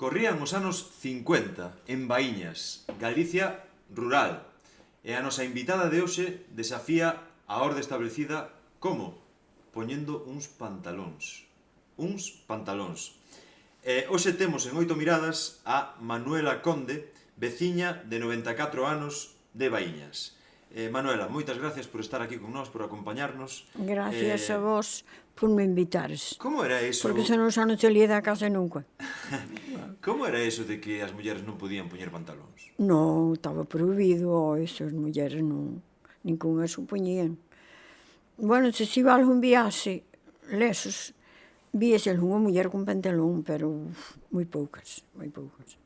Corrían os anos 50 en Baíñas, Galicia rural. E a nosa invitada de hoxe desafía a orde establecida como? Poñendo uns pantalóns. Uns pantalóns. Hoxe temos en Oito Miradas a Manuela Conde, veciña de 94 anos de Baíñas. Manuela, moitas gracias por estar aquí con nós, por acompañarnos. Gracias a vos por me invitares. Como era eso? Porque senón xa non salía da casa nunca. Como era eso de que as mulleres non podían poñer pantalóns? Non, estaba prohibido, eso, as mulleres non, ninguna se poñían. Bueno, se iba a algún viaxe, lesos, víase algunha muller con pantalón, pero moi poucas, moi poucas.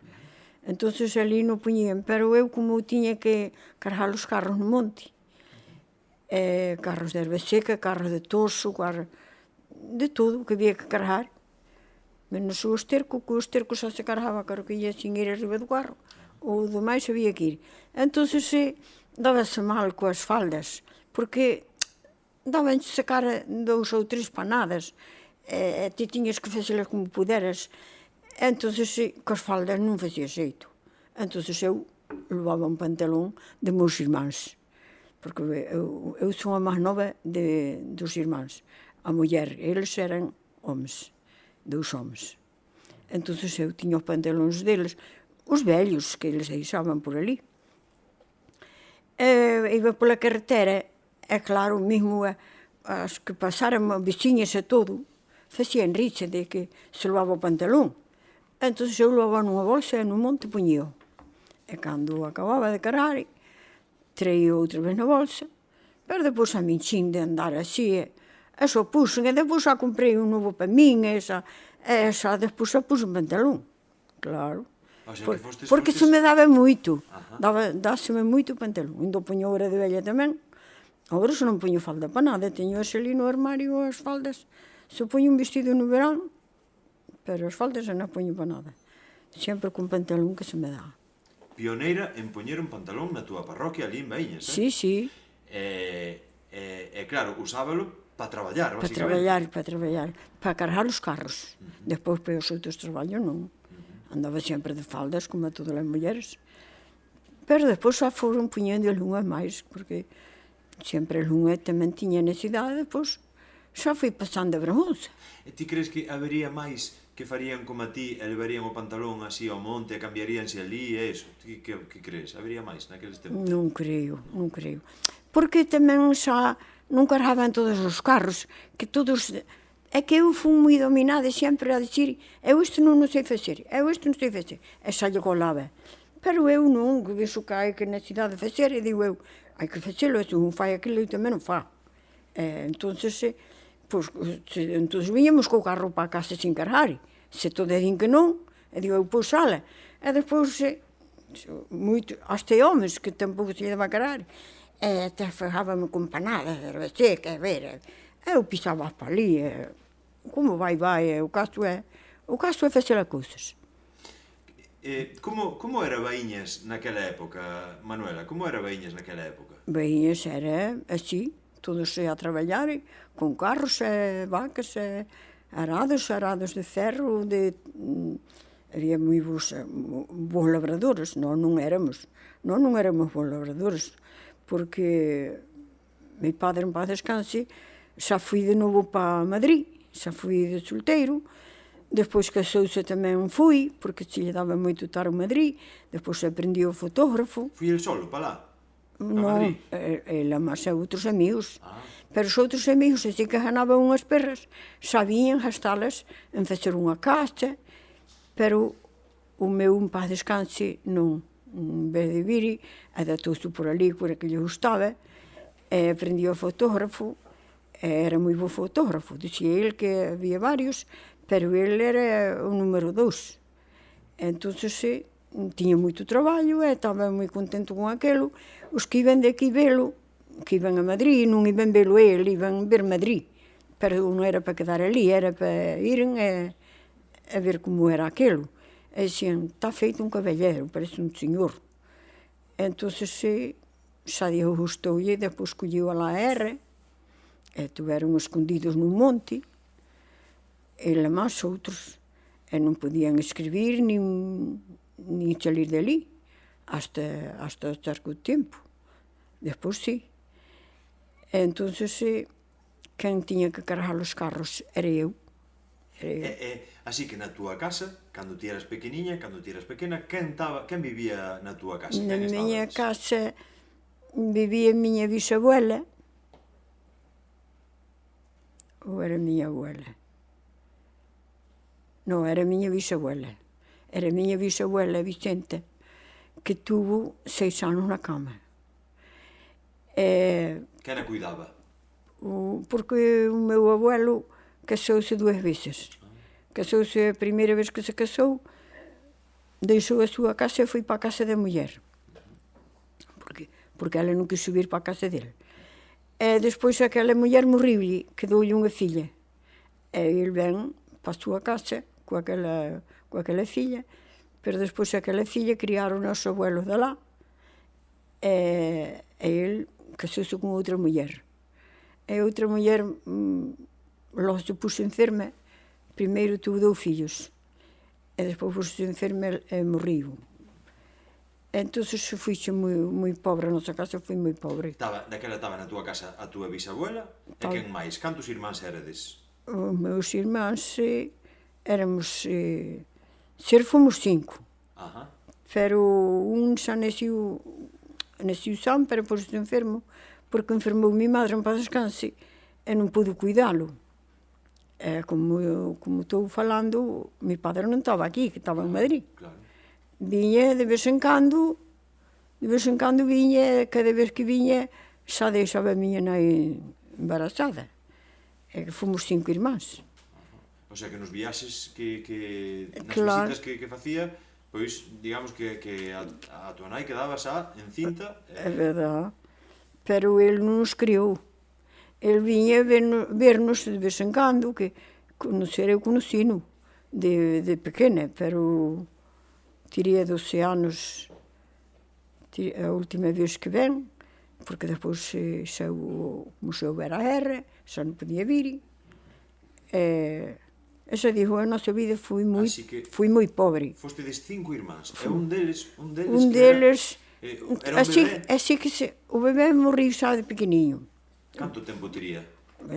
Entonces ali non poñían, pero eu como tiña que cargar os carros no monte, carros de erva seca, carros de toso, carros de todo o que había que cargar, menos o esterco, que o esterco xa se cargaba, claro que ia sin ir arriba do carro, o demais había que ir. Entón dábase mal coas faldas, porque daban sacar 2 ou 3 panadas, ti tiñas que facelas como puderas. Entón, coas faldas non facía xeito. Entón, eu levaba un pantalón de meus irmáns, porque eu son a máis nova dos irmáns. A muller, eles eran homes, 2 homes. Entón, eu tiña os pantalóns deles, os vellos que eles deixaban por ali. Iba pola carretera, é claro, mesmo as que pasaran, veciñas e todo, facían rixa de que se levaba o pantalón. Entón, eu levaba nunha bolsa e no monte poñía. E cando acababa de cargar, traía outra vez na bolsa, pero depois a min xin de andar así, e só puxen, e depois xa comprei un novo para min, e xa depois xa puxen pantalón, claro. Porque se me daba moito, dáseme moito pantalón. Ainda poño hora de vella tamén. Agora se non poño falda para nada, teño ali no armario as faldas. Se poño un vestido no verán, pero as faldas non poño para nada. Sempre con pantalón que se me dá. Pioneira en poñer un pantalón na túa parroquia ali en Baíñas, Sí, sí. Claro, usábalo para traballar, basicamente. Para traballar, para cargar os carros. Despois para os outros traballos non. Andaba sempre de faldas, como a todas as mulleres. Pero despois xa foron poñendo algunhas máis, porque sempre algunha tamén tiña necesidade, depois xa fui pasando a vergonza. E ti crees que habería máis que farían como a ti e levarían o pantalón así ao monte e cambiaríanse ali e eso? Ti que crees? Habería máis naqueles tempos? Non creo. Porque tamén xa non cargaban todos os carros, que todos... É que eu fui moi dominada sempre a dicir eu isto non sei facer, e xa lle colaba. Pero eu non, que vexo que hai que necesidade de facer, e digo eu, hai que facelo, se un fai aquilo, eu tamén non fa. Entón, viñamos co carro para casa sin cargar, se todos din que non, e digo eu, pois sala. E depois, hasta homes que tampouco se daba a cargar, te ferrábame con panadas, erva seca, eu pisaba para ali, como vai, o caso é facer as cousas. Como era Baíñas naquela época, Manuela? Como era Baíñas naquela época? Baíñas era así, todos a traballar, con carros e vacas e arados de ferro, había moi bons labradores, nós non éramos bons labradores, porque meu padre, en paz descanse, xa fui de novo para Madrid, xa fui de solteiro, despois casouse tamén fui, porque se lle daba moito estar en Madrid, despois aprendi o fotógrafo. Fui el solo para lá? Non, ela máis e outros amigos. Pero os outros amigos, así que ganaban unhas perras, sabían gastalas en facer unha casa, pero o meu, en paz descanse, non. En vez de vir, adaptouse por ali, por que lle gustaba, e aprendi o fotógrafo, era moi bo fotógrafo, dicía ele que había varios, pero ele era o número 2. Entón, tiña moito traballo e estaba moi contento con aquilo. Os que iban de aquí velo, que iban a Madrid, non iban velo ele, iban ver Madrid, pero non era para quedar ali, era para irem a ver como era aquilo. E dicían, está feito un caballero, parece un señor. Entón, xa Dios gustoulle, depois colleu a la R, e tuveron escondidos nun monte, ele máis outros, e non podían escribir nin salir de ali hasta certo tempo. Despois sí. Entonces, quen tiña que cargar os carros era eu. Así que na túa casa, cando ti eras pequeniña, cando ti eras pequena, quen vivía na túa casa? Na Quen estaba miña antes? casa vivía a miña bisabuela, ou era a miña abuela? Non, era a miña bisabuela. Era a miña bisabuela Vicente, que tuvo 6 anos na cama. Quen a cuidaba? Porque o meu abuelo casouse 2 veces. Casouse a primeira vez que se casou, deixou a súa casa e foi para a casa da muller. Porque ela non quis subir para a casa dele. E despois aquela muller morriu-lhe, quedou-lhe unha filla. E ele ven para a súa casa coa aquela filla, pero despois aquela filla criaron os abuelos de lá, e ele casouse con outra muller. E outra muller logo se puxo enferma, primeiro tuvo 2 fillos, e despois puxo enferma e morriu. Entón, fuixe moi pobre, a nosa casa foi moi pobre. Daquela estaba na túa casa a túa bisabuela, e quen máis? Cantos irmáns eredes? Os meus irmáns éramos, fomos 5. Ajá. Pero un xa neciu san, pero pois enfermo, porque enfermou mi madre en paz descanse, e non pude cuidalo. Como estou falando, mi padre non estaba aquí, que estaba en Madrid. Claro. Viña de vez en cando viña, cada vez que viña, xa deixaba a miña nai embarazada. E fomos 5 irmáns. O sea que nos viaxes nas Claro. visitas que facía, pois, digamos que a tua nai quedaba xa encinta. É verdade. Pero ele non nos criou. Ele viña vernos de vez en cando, que conocer eu conocino de pequena, pero tiría 12 anos a última vez que ven, porque depois xa começou a ver a guerra, xa non podía vir. E xa digo, a nosa vida foi moi pobre. Fostedes 5 irmáns, e un deles era un así, bebé. así que o bebé morriu xa de pequeniño. Canto tempo tiría?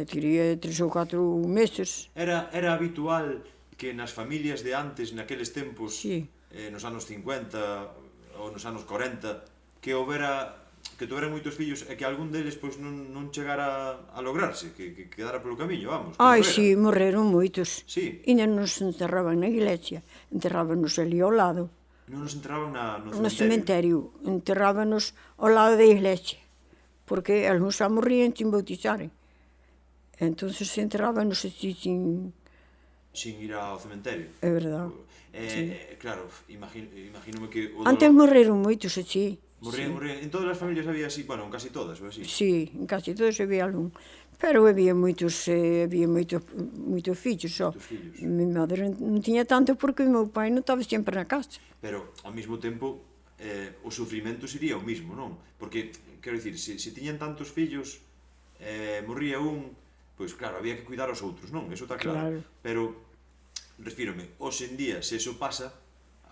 Tiría 3 ou 4 meses. Era habitual que nas familias de antes, naqueles tempos, Sí. Nos anos 50 ou nos anos 40, que tuveran moitos fillos e que algún deles pois non chegara a lograrse, que quedara polo camiño, vamos. Ai, sí, morreron moitos. Sí. E non nos enterraban na iglesia, enterrábanos ali ao lado. Non nos enterraban No cementerio, enterrábanos ao lado da iglesia, porque algúns xa morrían sin bautizaren. Entón, enterrábanos así sin ir ao cementerio. É verdade. Claro, imagínome que Antes morreron moitos así. Morrían. En todas as familias había así, bueno, en casi todas, ou así. Sí, en casi todos había algún. Pero había moitos fillos só. Mi madre non tiña tanto porque o meu pai non estaba sempre na casa. Pero, ao mesmo tempo, o sufrimento sería o mismo, non? Porque, quero dicir, se tiñan tantos fillos, morría un, pois claro, había que cuidar os outros, non? Eso está claro. Pero, refírome, hoxe en día, se eso pasa,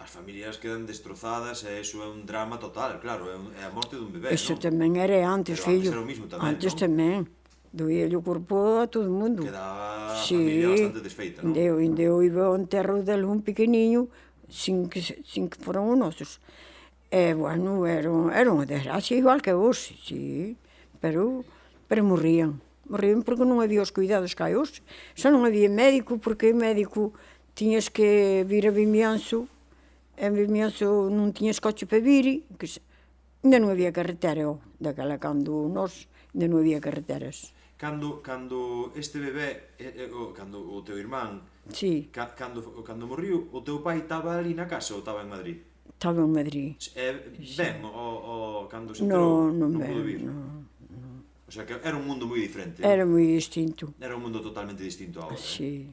as familias quedan destrozadas e eso é un drama total, claro, é a morte dun bebé, non? Eso tamén era antes, fillo. Pero antes era o mismo tamén, antes non? Tamén. Doía-lhe o corpo a todo o mundo. Quedaba a familia bastante desfeita, non? Ainda eu iba ao enterro de algún pequeniño, sin que foran os nosos. E, bueno, era unha desgracia igual que hoxe, sí. Pero morrían. Morrían porque non había os cuidados que hai hoxe. Xa non había médico, porque médico tiñas que vir a Vimianzo, e en Vimianzo non tiñas coche para vir, que ainda non había carretera, daquela cando nós ainda non había carreteras. Cando este bebé, cando o teu irmán, sí. Cando morriu, o teu pai estaba ali na casa ou estaba en Madrid? Estaba en Madrid. Ben, cando se enterou, non pudo vir? Non. O sea que era un mundo moi diferente. Era moi distinto. Era un mundo totalmente distinto agora. Sí.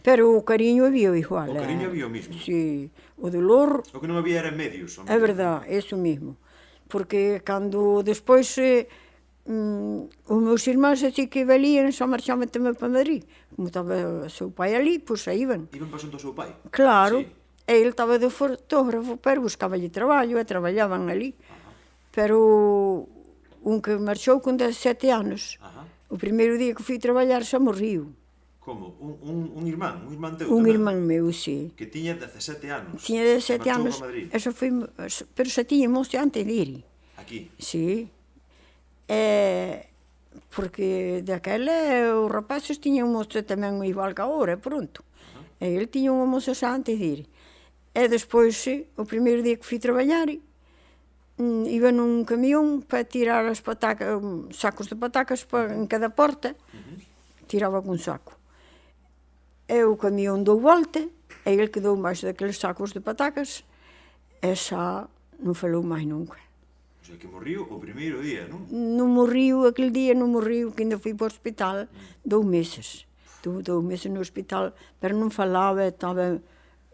Pero o cariño había igual. O cariño había o mismo. Sí. O dolor... O que non había era medios. É verdade, eso mismo. Porque cando despois os meus irmãos así que valían só marchaban tamén para Madrid. Como estaba o seu pai ali, pois saíban. Iban para xunto ao seu pai? Claro, Sí. e ele estaba de fotógrafo, pero buscaballe traballo e traballaban ali. Pero un que marchou con 17 anos, Ajá. o primeiro día que fui traballar xa morriu. Como? Un irmán teu Un tamén? irmán meu, sí. Que tiña 17 anos. Tiña 17 E marchou anos, para Madrid. eso foi, pero xa tiña mozo antes de ir. Aquí. Sí. Porque daquela os rapaces tiñan mozo tamén igual que agora, pronto. E ele tiña unha moza xa antes de ir. E despois, o primeiro día que fui traballar, iba nun camión para tirar as patacas, sacos de patacas en cada porta, tiraba con saco. E o camión dou volta, e ele quedou máis daqueles sacos de patacas, e xa non falou máis nunca. O sea, que morriu o primeiro día, non? Non morriu, aquel día non morriu, que ainda fui para o hospital 2 meses. Estuve 2 meses no hospital, pero non falaba, estaba...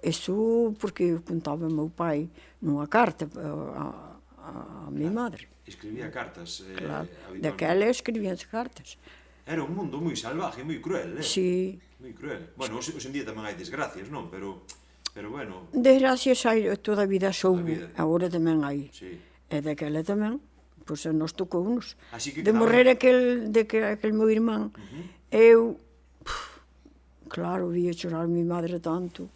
Isso porque contaba o meu pai nunha carta a minha madre. Escribía cartas. Claro, habitualmente. daquela escribíanse cartas. Era un mundo moi salvaje, moi cruel, Sí. Moi cruel. Bueno, hoxe en día tamén hai desgracias, non? Pero bueno, Desgracias hai toda a vida soubo, vida. agora tamén hai. sí. E daquela tamén, pois a nos tocounos. Así que De quedaba- morrer aquel meu irmán, eu, claro, vía chorar a mi madre tanto,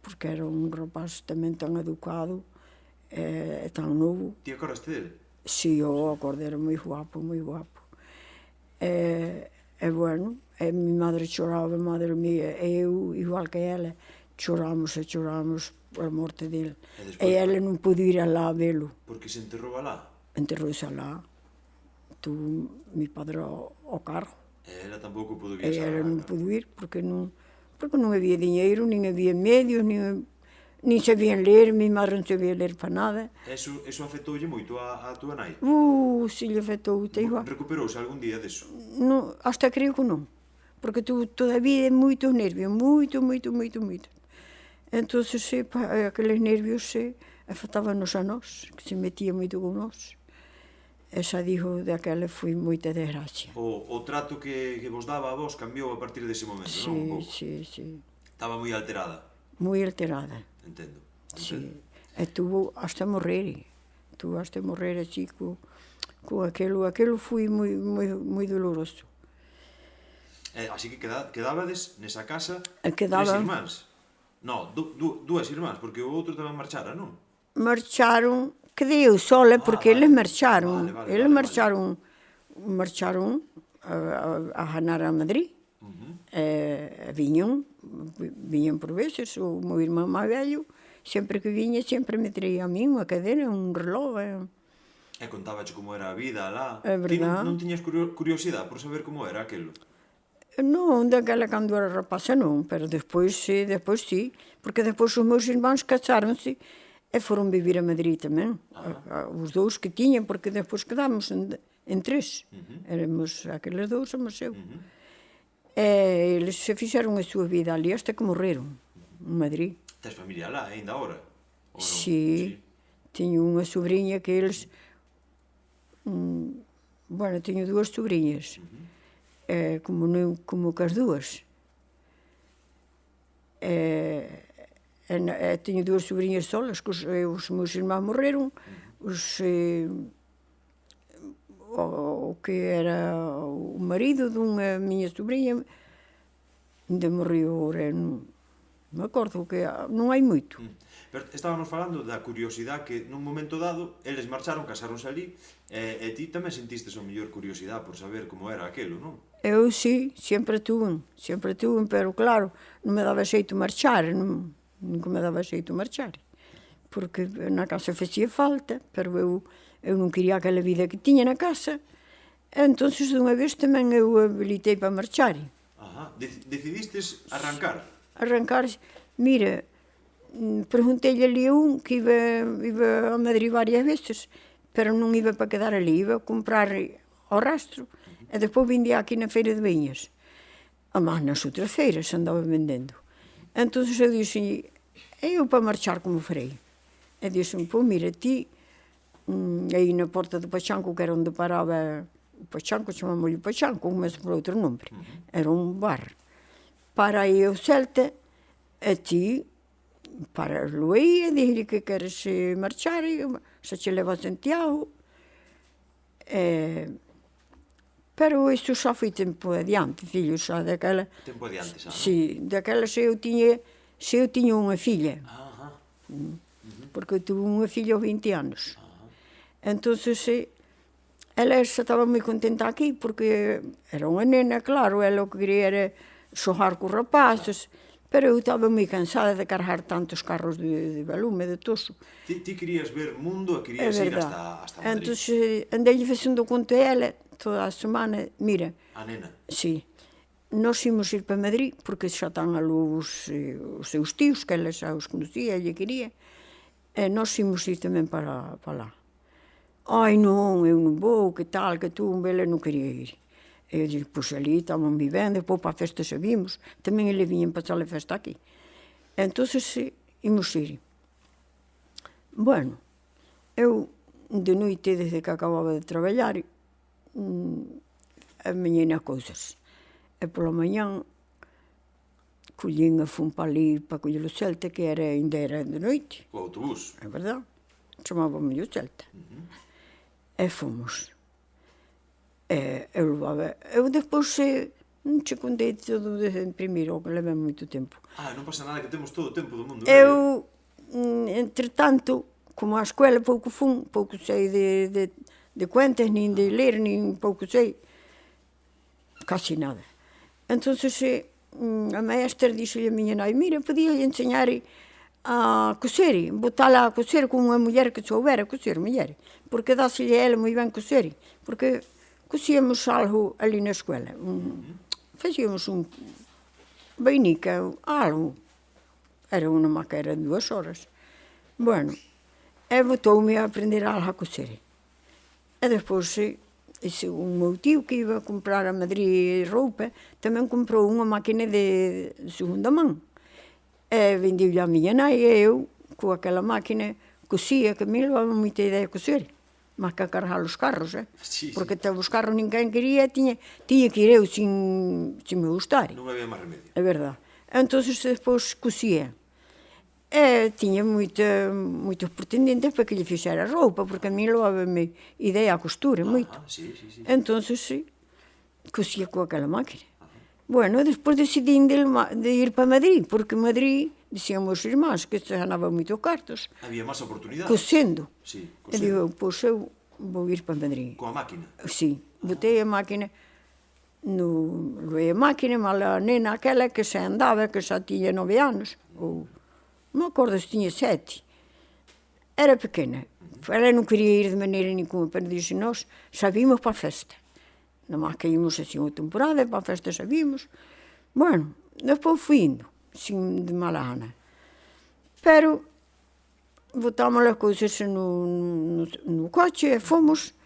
porque era un rapaz tamén tan educado, e tan novo. Ti acordaste dele? Si, eu acordo, era moi guapo, moi guapo. E bueno, e mi madre choraba, madre mía, e eu, igual que ela, choramos e choramos pola morte dele. E despois- E ela non pude ir alá a velo. Porque se enterrou alá. Enterrouse alá. Tuvo mi padre ao carro. E ela tampouco pudo E viaxar. ela non pudo ir porque non había diñeiro, nin había medios, nin sabían ler, mi madre non sabía ler para nada. Eso afectoulle moito a túa nai. Se lle afectou, te igual. Recuperouse algún día deso. Non, hasta creo que non. Porque tuvo toda a vida moitos nervios, moito. Entón, aqueles nervios afectábanos a nós, que se metía moito con nós. Esa dijo daquela foi moita desgracia. O trato que vos daba a vos cambiou a partir dese momento, non? Un pouco. Sí. Estaba moi alterada, Moi alterada. entendo. Sí. E tuvo hasta morrer. Así co aquelo foi moi doloroso. Así que quedabades nesa casa Quedaba- 3 irmáns. No, dúas irmáns, porque o outro tamén marchara, non? Marcharon, quedei eu sola porque vale. eles marcharon. Vale, Eles vale. marcharon a janar a Madrid. Viñan por veces, o meu irmán máis velho, sempre que viña, sempre me traía a mí unha cadena, un reloj. E contábache como era a vida alá. É Ti verdad. non tiñas curiosidade por saber como era aquilo? Non, daquela cando era rapaza non, pero despois sí, porque despois os meus irmáns casáronse e foron vivir a Madrid tamén. Os dous que tiñan, porque despois quedamos en 3. Éramos aqueles dous, somos eu. E eles se fixeron a súa vida ali hasta que morreron, en Madrid. Tes familia alá, ainda agora? Ou non? Sí, teño unha sobrinha que eles... teño 2 sobrinhas, como que as dúas. Teño 2 sobrinhas solas, que os meus irmáns morreron, o que era o marido dunha miña sobrinha, ainda morreu agora, non me acordo, que non hai moito. Pero estábamos falando da curiosidade que nun momento dado eles marcharon, casáronse ali e ti tamén sentistes o mellor curiosidade por saber como era aquilo, non? Eu sí, sempre tuve, pero claro, non me daba xeito marchar, nunca me daba xeito marchar, porque na casa facía falta, pero eu non quería aquela vida que tiña na casa, e entonces dunha vez tamén eu habilitei para marchar. Ajá, decidistes arrancar? Arrancar, mira, preguntei-lhe ali un que iba a Madrid varias veces, pero non iba para quedar ali, iba a comprar ao rastro, e despois vindía aquí na feira de Viñas. Mas nas outras feiras andaba vendendo. Entón eu disse, eu para marchar como farei? E disse, pô, mira, ti aí na porta do Pachanco, que era onde parava o Pachanco, chamamos-lhe o Pachanco, mas por outro nome. Era um bar. Para aí o Celta, a ti, para-lo aí, diz-lhe que queres marchar, se te leva a Santiago. Pero isto xa foi tempo adiante, filho, xa daquela... Tempo adiante, xa, non? Sí, daquela se eu tiña unha filla. Ajá. Porque eu tuve unha filla aos 20 anos. Entonces, ela xa estaba moi contenta aquí, porque era unha nena, claro, ela o que quería era xogar cos rapaces, pero eu estaba moi cansada de cargar tantos carros de balume, de toso. Ti querías ver mundo e querías ir hasta Madrid. Entón, andei facendo conto a ela, toda a semana, mira... A nena. Sí. Nós ímos ir para Madrid, porque xa están ali os seus tíos, que ela xa os conocía, ella quería, e nós ímos ir tamén para lá. Ai, non, eu non vou, que tal, que tú, ela non quería ir. E eu dixo, pois ali estaban vivendo, depois para a festa xa vimos, tamén ele viñen pasar a festa aquí. Entón, ímos ir. Bueno, eu de noite, desde que acababa de traballar, a mañana cousas. E pola mañán, collín e fun para ali, para coller o Celta, que ainda era de noite. O autobús. É verdade. Chamábamos o Celta. E fomos. Eu levava... Eu depois non che contei todo desde primeiro, que levei moito tempo. Non pasa nada, que temos todo o tempo do mundo. Eu, entretanto, como a escola pouco fun, pouco sei de cuentas, nin de ler, nin pouco sei, casi nada. Entón, a maestra dixo-lhe a miña nai, mira, podía enseñar a coser, botala a coser con unha muller que soubera coser, muller, porque dáselle a ela moi ben coser, porque cosíamos algo ali na escola, facíamos un vainica, algo, era unha maquera de 2 horas. Bueno, e botoume a aprender algo a coser. E despois, un meu tío que iba a comprar a Madrid roupa, tamén comprou unha máquina de segunda man. E vendiu-lhe a miña nai e eu, con aquela máquina, cosía, que a mí levaba moita idea a coser, máis que a cargar os carros, Sí, porque até os carros ninguén quería, tiña que ir eu sin me gustar. Non había máis remedio. É verdade. Entón, despois cosía. E tiña moitos pretendentes para que lle fixera roupa, porque a mí levaba-me idea a costura, moito. Sí. Entón, cosía con aquela máquina. Bueno, despois decidín de ir para Madrid, porque en Madrid, dixían os irmáns, que se ganaba moitos cartos. Había máis oportunidades. Cosendo. Sí, E digo, pois eu vou ir para Madrid. Coa máquina. Sí, botei a máquina, levei a máquina, mal a nena aquela que xa andaba, que xa tiña 9 anos, ou non me acordo se tiña 7. Era pequena. Ela non quería ir de maneira ninguna, pero dixo, nós xa vimos para a festa. Nomás que ímos así unha temporada, para a festa xa vimos. Bueno, despois fui indo, sin de mala gana. Pero botámos as cousas no coche e fomos.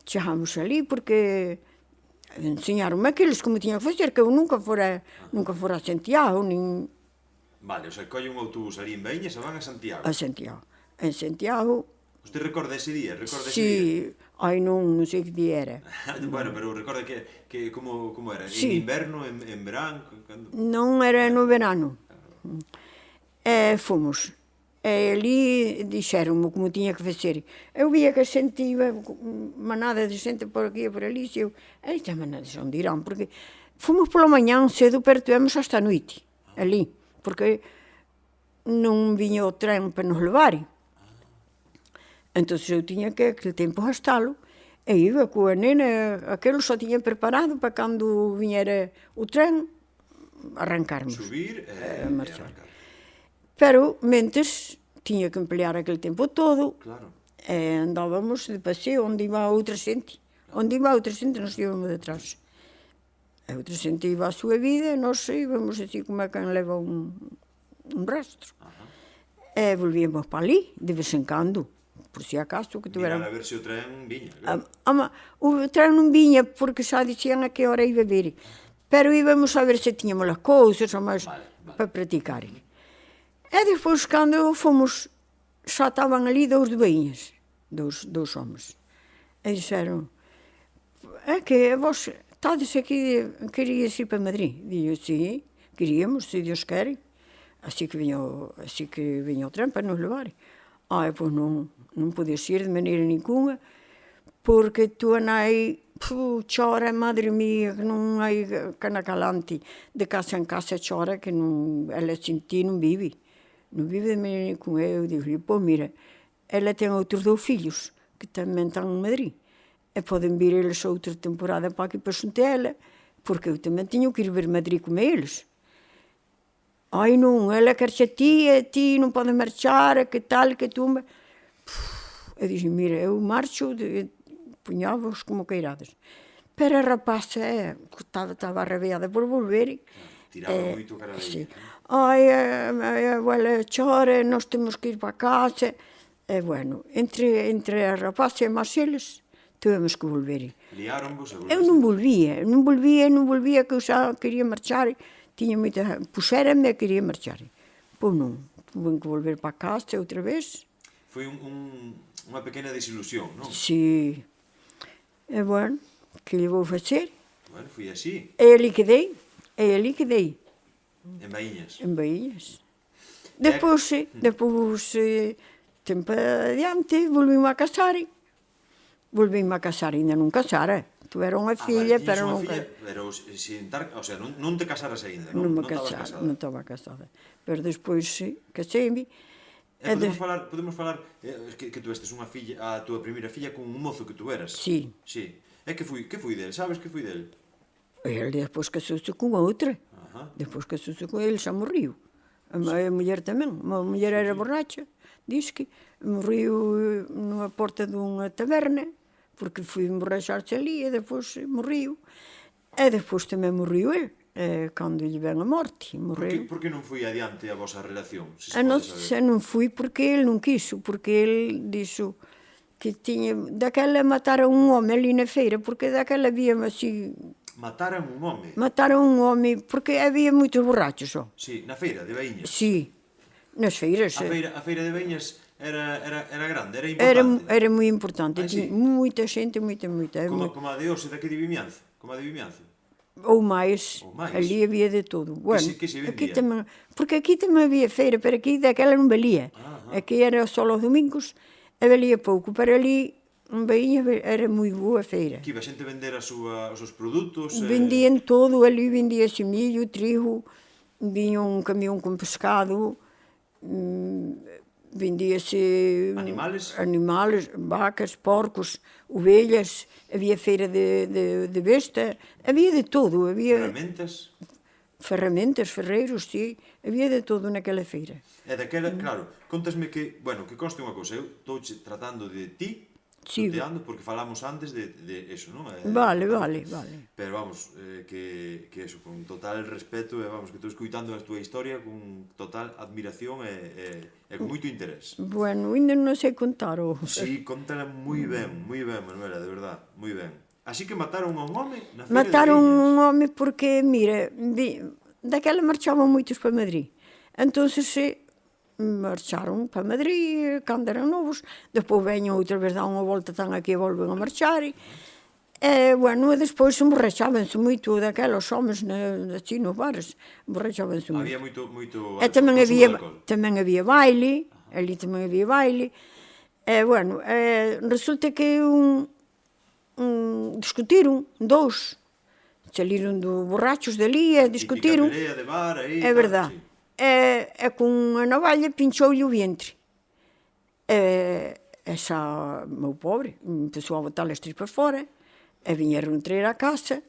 Chegamos ali porque enseñaronme aqueles como tiña que facer, que eu nunca fora a Santiago, nin... Vale, o sea, colle un autobús ali en Baíñas e van a Santiago. A Santiago. En Santiago... Usted recorda ese día? Sí, ai non sei que día era. Bueno, pero recorda que como era? Sí. En inverno, en verán? Non era no verano. E fomos. E ali dixeronme como tiña que facer. Eu vía que a xente iba, manada de xente por aquí e por ali, e eu, estas manadas onde irán? Porque fomos pola mañán cedo, pero tivemos hasta a noite, ali, porque non viña o tren para nos levar. Entón eu tiña que aquele tempo gastalo, e iba coa nena, aquilo só tiña preparado para cando viñera o tren, arrancarmos. Subir e marchar. arrancar. Pero, mentes, tiña que emplear aquele tempo todo, Claro. e andábamos de paseo onde iba a outra xente. Onde iba a outra xente, nós íbamos detrás. A outra xente iba a súa vida, e nós íbamos así como é quen leva un rastro. E volvíamos para ali, de vez en cando, por si acaso que Mirar tuviera... a ver se o tren viña. O tren non viña porque xa dixían a que hora iba a vir. Pero íbamos a ver se tiñamos as cousas, ou máis, para practicar. E despois, cando fomos, xa estaban ali 2 de Baíñas. dous homens. E dixeron, é que vos estades aquí, querías ir para Madrid? Digo, sí, queríamos, se Deus quere. Así que viña o tren para nos levar. Ai, pois non podes ir de maneira ninguna, porque tu nai chora, madre mía, que non hai cana calante, de casa en casa chora, que non, ela sin ti non vive de maneira ninguna. Eu digo, pois mira, ela ten outros 2 fillos, que tamén están en Madrid, e poden vir eles outra temporada para aquí para xunto ela, porque eu tamén teño que ir ver Madrid como eles. Ai non, ela querche a ti non podes marchar, que tal, que tumba. Eu dixo, mira, eu marcho, puñavos como queirades. Pero a rapaza estaba arrabiada por volver. Tiraba moito cara a Sí. ella. Ai, a abuela chora, nós temos que ir para casa. E, bueno, entre a rapaza e máis eles, tivemos que volver. Liáronvos e Eu non volvía, que eu xa quería marchar. Tiña moita... Puxérame e quería marchar. Pois non, tuve que volver para casa outra vez. Foi unha pequena desilusión, non? Sí. E, bueno, que lle vou facer? Bueno, foi así, E ali quedei. en Baíñas. En Baíñas. Depois, tempo adiante, volvíme a casar, ainda non casara. Tuera unha filla, pero non casara. Pero o sea, non te casaras aínda, Non non? me casara, non estaba casada. Pero despois, caseime. Podemos falar que tu estes unha filla, a túa primeira filla con un mozo que tu eras. Sí. Sí. E que foi del? Sabes que foi del? Ele despois casouse con outra. Depois casouse con ele, xa morriu. A muller tamén. A muller era borracha, disque. Morriu nunha porta dunha taberna, porque foi emborracharse ali, e depois morriu. E depois tamén morriu ele, cando lle ven a morte. Por que non foi adiante a vosa relación? Non foi porque ele non quiso, porque ele dixo que tiña... Daquela mataron un home ali na feira, porque daquela había así... Mataran un home? Mataron un home, porque había moitos borrachos, ó. Sí, na feira de Baíñas? Sí, nas feiras. A feira de Baíñas era grande, era importante? Era moi importante, Sí? moita xente, moita. Como a de hoxe daqui de Vimianzo? Como a de Vimianzo? Ou máis, ali había de todo. Bueno, que se vendía? aquí tamén, porque aquí tamén había feira, pero aquí daquela non valía. Aquí era só os domingos e valía pouco, pero ali en Baíñas era moi boa feira. Aquí iba a xente vender os seus produtos? Vendían todo, ali vendíase millo, trigo, viña un camión con pescado, vendíase... Animales, vacas, porcos, ovelhas, había feira de besta, había de todo. Ferramentas, ferreiros, sí, había de todo naquela feira. E daquela, claro, contasme que, bueno, que conste unha cousa, eu estou tratando de ti, tuteando, porque falamos antes de eso, non? Vale. Pero vamos, que eso, con total respeto, e vamos, que estou escoitando a túa historia con total admiración e con moito interés. Bueno, ainda non sei contar, ou... Sí, contala moi ben, Manuela, de verdad, moi ben. Así que mataron a un home na feira de Baíñas? Mataron un home porque, mira, daquela marchaban moitos para Madrid. Entonces, marcharon para Madrid, cando eran novos, depois veñen outra vez, dan unha volta, están aquí e volven a marchar. E, bueno, despois emborrachábanse moito daquela, os homens así nos bares, emborrachábanse moito. Había moito E tamén había baile, ali tamén había baile. E, bueno, resulta que discutiron, 2, saliron borrachos dali e discutiron. Típica pelea de bar aí. É verdade. E con a navalla pinchoulle o vientre. E xa, meu pobre, empezou a botar as tripas fora, e viñeron traer a casa.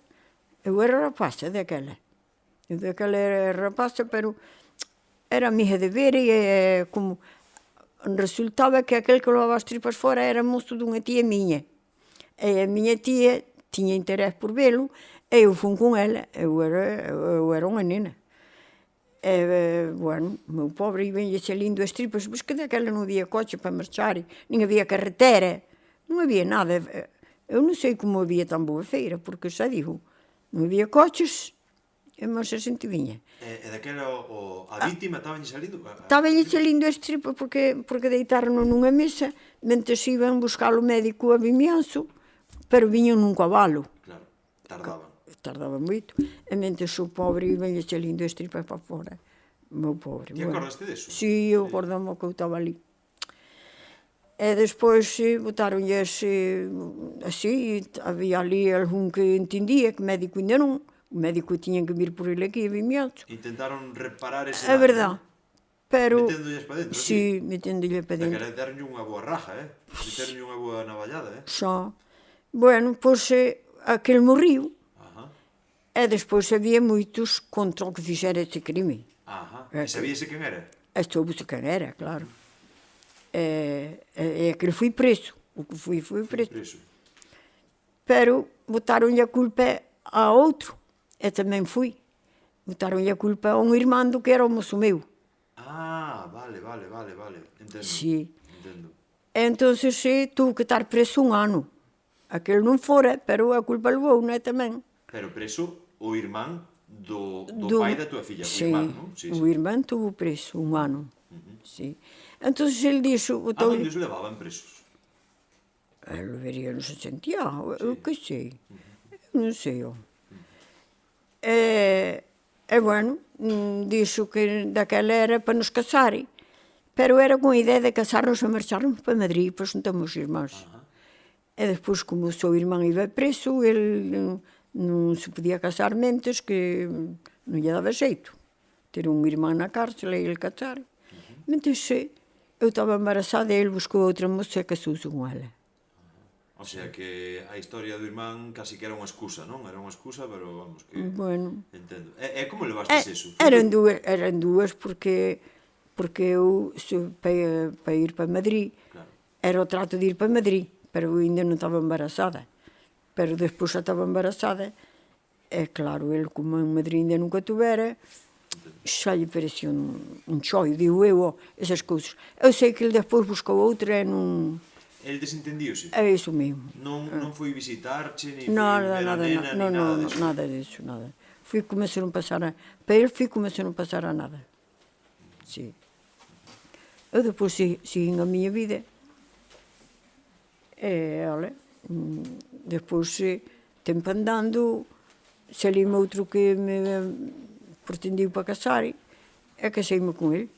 Eu era rapaza daquela. Era rapaza, pero era amiga de ver, e como resultaba que aquel que levaba as tripas fora era mozo dunha tía miña. E a miña tía tiña interés por velo, e eu fun con ela, eu era unha nena. E, bueno, meu pobre, ibanlle salindo as tripas, pois que daquela non había coche para marchar, nin había carretera, non había nada. Eu non sei como había tan boa feira, porque xa digo, non había coches, mas a xente viña. E daquela a vítima estaban salindo? Estaba lle salindo as tripas porque deitaron nunha mesa, mentes iban buscar o médico a Vimianzo, pero viñan nun cabalo. Claro, tardaban. Tardaba moito. E mentes o pobre iban lle salindo as tripas para fora. O meu pobre. Ti acordaste deso? Si, eu acordame que eu estaba ali. E despois botaronlle así, había ali algún que entendía, que o médico ainda non. O médico tiña que vir por ele aquí a Vimianzo. Intentaron reparar ese É verdade. Pero... Meténdolles para dentro, sí, meténdolle para dentro. Daquela deronlle unha boa raja, Meteronlle unha boa navallada, Só. Bueno, pois aquel morriu. Ajá. E despois había moitos contra o que fixera este crime. Ajá. E sabíase quen era? E soube-se quen era, claro. E aquele foi preso. O que foi preso. Pero botaronlle a culpa a outro. E tamén fui. Botaronlle a culpa a un irmán do que era o mozo meu. Ah, vale. Entendo. Sí. Entendo. E entón tuvo que estar preso 1 ano. Aquel non fora, pero a culpa levou, non é tamén. Pero preso o irmán do pai da túa filla, sí, o irmán, non? Sí, o irmán tuvo preso 1 ano. Sí. Entón ele dixo... A onde os levaban presos? Lo vería no Santiago, eu que sei. Non sei, ó. E bueno, dixo que daquela era para nos casarem, pero era con a idea de casarnos e marcharnos para Madrid, para juntamos os irmáns. E despois, como o seu irmán iba preso, ele non se podía casar mentes, que non lle daba xeito. Ter un irmán na cárcel e ele casar. Mentes eu estaba embarazada e ele buscou outra moça e casouse con ela. O sea que a historia do irmán casi que era unha excusa, non? Era unha excusa, pero vamos que... Bueno. Entendo. E como levastes eso? Eran dúas porque eu para ir para Madrid, era o trato de ir para Madrid, pero eu ainda non estaba embarazada. Pero despois xa estaba embarazada, e claro, ele como en Madrid ainda nunca tuvera, xa lle parecía un choio, digo eu, esas cousas. Eu sei que ele despois buscou outra e non... El desentendiuse? É iso mesmo. Non foi visitarche, ni Nada, nada disso, nada. Fui como se non pasara, para ele fui como se non pasara nada. Sí. Eu depois seguín a miña vida. E, olha, depois, tempo andando, salíme outro que me pretendiu para casar, e caseime con ele.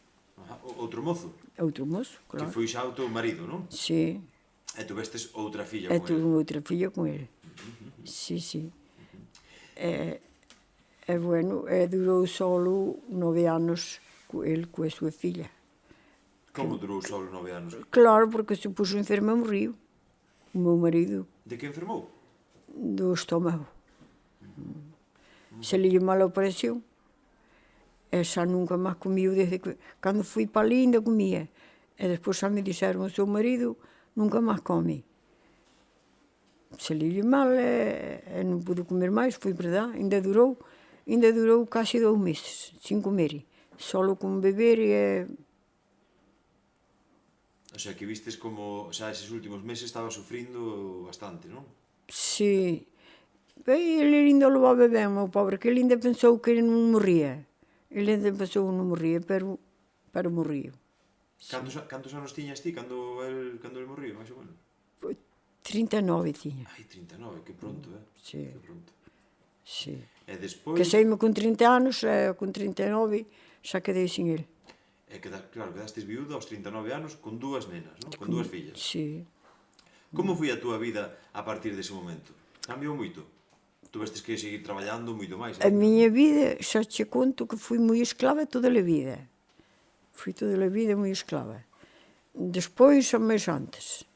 Outro mozo? Outro mozo, claro. Que foi xa o teu marido, non? Sí. E tuvestes outra filla E con ele? tuve outra filla con ele. Sí. E bueno, durou solo 9 anos ele coa súa filla. Como durou solo 9 anos? Claro, porque se puxo enferma e morriu. O meu marido. De que enfermou? Do estómago. Se lhe mal a operación. E xa nunca máis comiu desde que... Cando fui para ali ainda comia. E despois xa me dixeron o seu marido nunca máis come. Se lhe mal e non pude comer máis, foi verdade. Ainda durou casi 2 meses, sin comer. Solo con beber e... O sea, que vistes como xa eses últimos meses estaba sufrindo bastante, non? Sí. Ele ainda levaba ben, meu pobre, que ele ainda pensou que non morría. Ele ainda pensou que non morría, pero morría. Cantos anos tiñas ti cando ele morriu, máis ou menos? 39 tiña. Ai, 39, que pronto, Sí. Que pronto. Sí. E despois... Caseime con 30 anos, e con 39 xa quedei sin ele. E claro, quedastes viúda aos 39 anos con 2 nenas, non? Con 2 fillas. Sí. Como foi a túa vida a partir dese momento? Cambiou moito? Tuvestes que seguir traballando moito máis? A miña vida, xa che conto que fui moi esclava toda a vida. Fui toda a vida moi esclava. Despois, ou máis antes.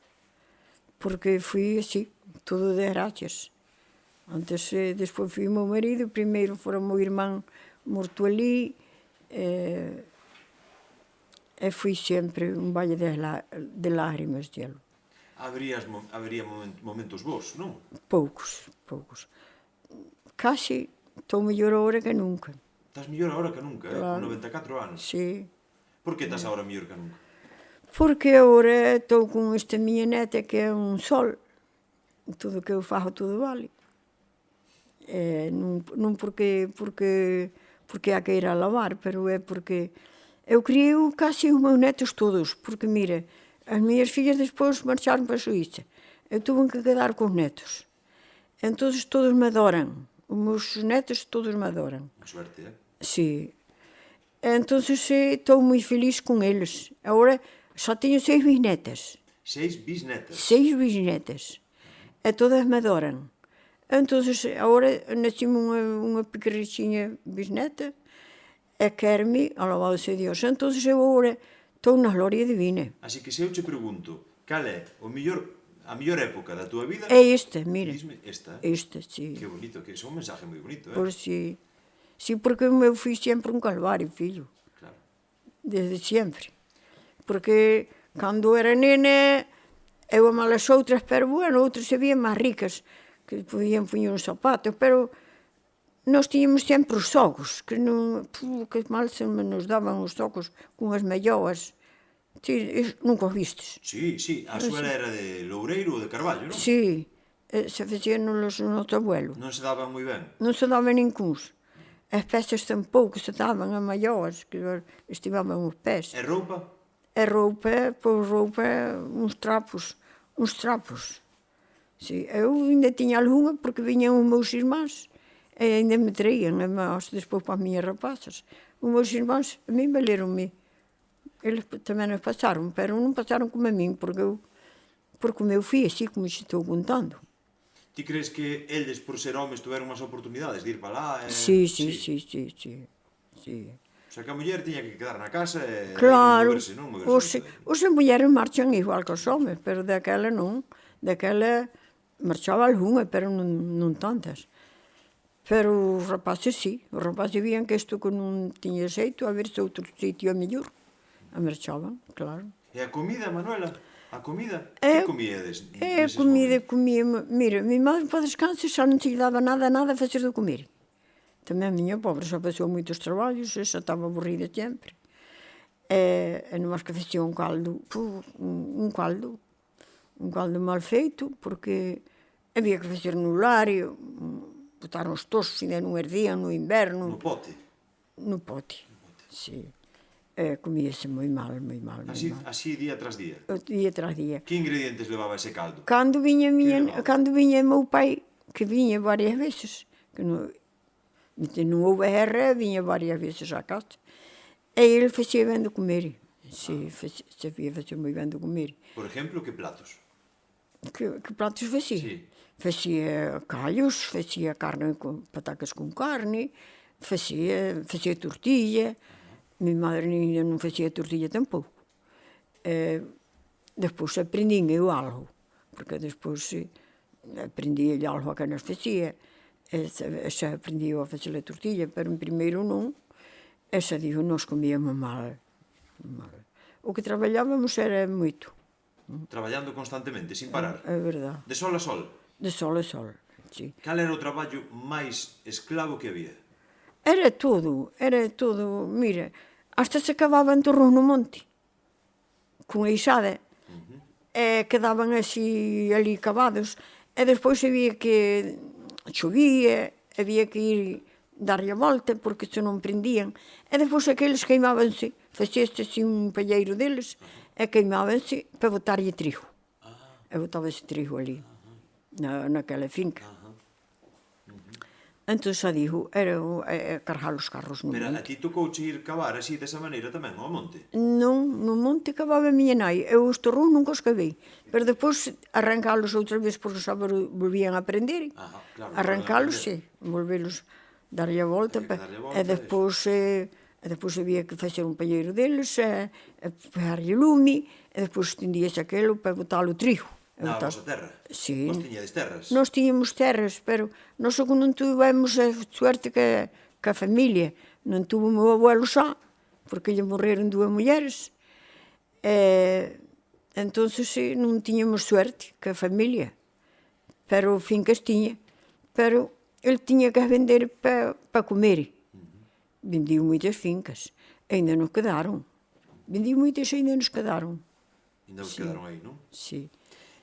Porque fui así, todo de gracias. Antes, despois fui o meu marido, primeiro fora o meu irmán morto ali, e fui sempre un valle de lágrimas dele. Habería momentos vos, non? Poucos. Casi estou mellor agora que nunca. Estás mellor agora que nunca, Claro. con 94 anos. Sí. Por que estás agora mellor que nunca? Porque agora estou con esta miña neta que é un sol. Tudo que eu fago, tudo vale. Non porque a queira lavar, pero é porque eu criei casi os meus netos todos, porque, mire, as minhas fillas despois marcharon para a Suíça. Eu tuve que quedar com os netos. Entón, todos me adoran. Os meus netos todos me adoran. Unha suerte, Sí. Entón, estou moi feliz con eles. Agora, só teño 6 bisnetas. 6 bisnetas. 6 bisnetas. E todas me adoran. Entón, agora, nascime unha pequeniña bisneta, e querme, alabado sea Dios. Entón, eu agora estou na gloria divina. Así que se eu che pregunto, cal é a mellor época da túa vida? É esta, mira. Disme esta. Esta, sí. Que bonito, que é un mensaje moi bonito, Por si. Sí, porque eu fui sempre un calvario, fillo. Claro. Desde sempre. Porque cando era nena, eu amaba as outras, pero, bueno, outras se vían máis ricas, que podían poñer uns zapatos, pero nós tiñamos sempre os sogos, que non, que mal se nos daban os sogos con as melloas. Ti nunca os vistes? Sí, a súa era de Loureiro ou de Carballo, non? Sí, se facían nos noso abuelo. Non se daban moi ben. Non se daban nincúns. As peças tampouco se daban a maiores, que estivaban os pés. E roupa? E roupa, uns trapos. Sí, eu ainda tiña algunha porque viñan os meus irmáns e ainda me traían, despois para as miñas rapazas. Os meus irmáns, a mí valeronme. Eles tamén os pasaron, pero non pasaron como a min, porque o meu fui así, como xe estou contando. Ti crees que eles, por ser homes, tuveron máis oportunidades de ir para lá? Sí. O sea, que a muller tiña que quedar na casa e claro, moverse, non? Moverse. Os mulleres marchan igual que os homes, pero daquela non. Daquela marchaba algunha, pero non tantas. Pero os rapaces sí. Os rapaces vían que isto que non tiña xeito, a ver se outro sitio é mellor. A marchaban, claro. E a comida, Manuela? A comida? Que comíades? Comíamos. Mira, mi madre para descanso xa non se daba nada a facer de comer. Tamén a miña pobre xa pasou moitos traballos, xa estaba aburrida sempre. E nomás que facía un caldo, un caldo mal feito, porque había que facer no lario, botar os tosos, ainda non ardían no inverno. No pote? No pote, sí. Comíase moi mal. Así día tras día? Día tras día. Que ingredientes levaba ese caldo? Cando viña meu pai, que viña varias veces, que non houve guerra, viña varias veces á casa, e ele facía ben de comer. Sí, sabía facer moi ben de comer. Por exemplo, que platos? Que platos facía? Sí. Facía callos, facía carne, patacas con carne, facía tortilla. Mi madre non facía tortilla tampouco. Despois aprendín eu algo, porque despois aprendi algo que nos facía. Xa aprendi a facer a tortilla, pero en primeiro non. E xa digo, nós comíamos mal. O que traballábamos era moito. Traballando constantemente, sin parar? É verdade. De sol a sol? De sol a sol, sí. Cal era o traballo máis esclavo que había? Era todo. Mira, hasta se cavaban torros no monte, con a ixada, e quedaban así ali cavados, e despois había que chovía, había que ir darlle a volta, porque se non prendían, e despois aqueles queimábanse, facíase así un palleiro deles, e queimábanse para botarlle trigo. E botábase trigo ali, naquela finca. Entón, xa digo, era cargar os carros no monte. Pero a ti tocouche ir cavar así desa maneira tamén, ao monte? Non, no monte cavaba a miña nai. Eu os torrós nunca os cavei. Pero depois arrancalos outra vez, porque xa volvían a aprender. Claro, arrancalos, sí. Volvelos, darlle a volta. E depois había que facer un palleiro deles, e pegarlle lume, e depois estendíase aquelo para botar o trigo. Na vosa terra? Sí. Vos tiñades terras? Nós tiñamos terras, pero nós non tivemos a suerte que a familia. Non tuvo o meu abuelo xa, porque lle morreron 2 mulleres. Entón, non tiñamos suerte que a familia. Pero fincas tiña. Pero ele tiña que vender para comer. Vendiu moitas fincas. Ainda nos quedaron. Vendiu moitas e ainda nos quedaron. Ainda vos quedaron aí, non? Sí.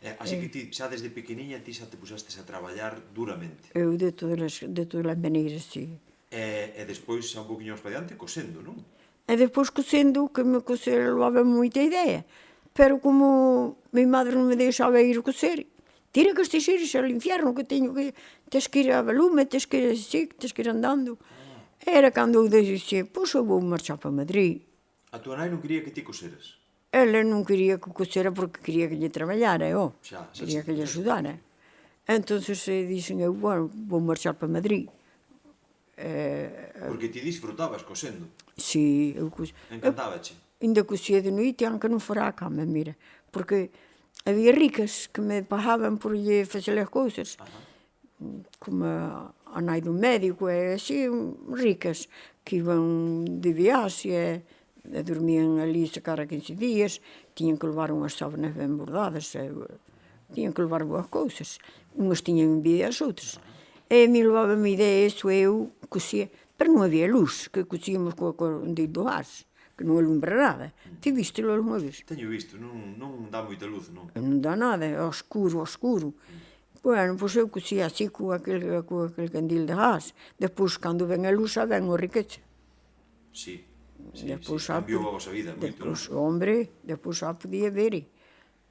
Así que ti, xa desde pequeniña, ti xa te pusestes a traballar duramente. Eu de todas as maneiras, sí. E despois, xa un poquinho máis para diante, cosendo, non? E despois cosendo, que me coser levaba moita idea. Pero como mi madre non me deixaba ir coser, tira que estes ires ao infierno, que teño que... Tes que ir a Balume, tes que ir así, tes que ir andando. Era cando eu dixi, pois eu vou marchar para Madrid. A tua nai non quería que ti coseras. Ela non quería que cosera porque quería que lle traballara, Xa quería que lle xa. axudara. Entonces dixen eu, bueno, vou marchar para Madrid. Porque ti disfrutabas cosendo. Si, eu Encantábache. ainda cosía de noite, aunque non fora a cama, mira. Porque había ricas que me pagaban por lle facer as cousas. Como a nai do médico, e así, ricas, que iban de viaxe, e dormían ali se cara 15 días, tiñan que levar unhas sábanas ben bordadas, tiñan que levar boas cousas. Unhas tiñan envidia as outras. E me levaba-me idea iso, eu cosía, pero non había luz, que cosíamos co dedito do gas, que non alumbra nada. Ti vístelo algunha vez? Teño visto, non dá moita luz, non? Non dá nada, é oscuro, oscuro. Bueno, pois eu cosía así co aquel candil de gas. Despois, cando ven a luz, xa ven o riqueza. Sí, Despois cambiou a vosa vida moito, non? Despois, hombre, despois xa podía ver.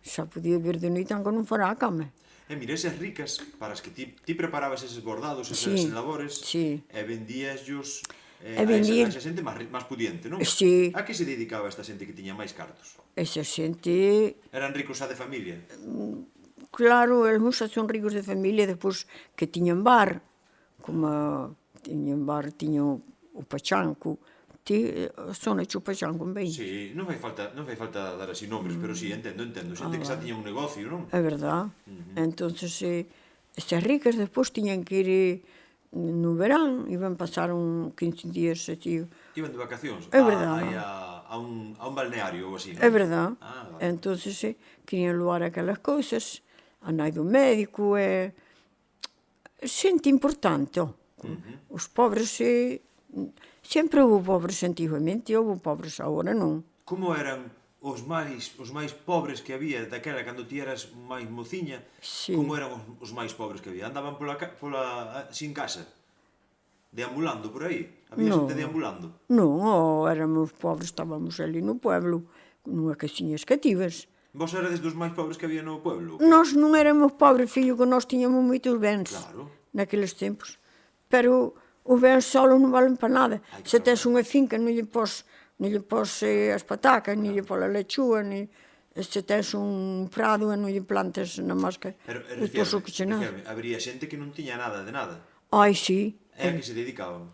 Xa podía ver de noite, aunque non fora a cama. E mira, esas ricas, para as que ti preparabas eses bordados, esas Sí, labores, sí. e vendíaslos E vendía- a esa xente máis pudiente, non? Sí. A que se dedicaba esta xente que tiña máis cartos? Esa xente, Eran ricos xa de familia? claro, eles xa son ricos de familia, despois que tiñan bar, como tiñan bar, tiñan o Pachanco, sonache o Pachanco ben. Sí, non fai falta dar así nombres, pero sí, entendo. Xente que xa tiña un negocio, non? É verdad. Entonces, estas ricas despois tiñan que ir no verán, iban pasar 15 días así. Iban de vacacións. É verdad. Aí a un balneario ou así, non? É verdad. Vale. Entonces, querían levar aquelas cousas, a nai do médico, xente importante, Os pobres, sempre houve pobres antigamente, houve pobres, agora non. Como eran os máis pobres que había daquela cando ti eras máis mociña? Sí. Como eran os máis pobres que había? Andaban sin casa? Deambulando por aí? Había Non. xente deambulando? Non, éramos pobres, estábamos ali no pueblo, nunha casiñas cativas. Vos erades dos máis pobres que había no pueblo? Nós non éramos pobres, fillo, que nós tiñamos moitos bens. Claro. Naqueles tempos. Pero os bens solo non valen para nada. Hai que Se tes unha finca, non lle pos as patacas, non lle pos a lechuga, se tes un prado e non lle plantes na máscara, pos o que che nada. Habría xente que non tiña nada de nada. Ai, sí, E a que se dedicaban?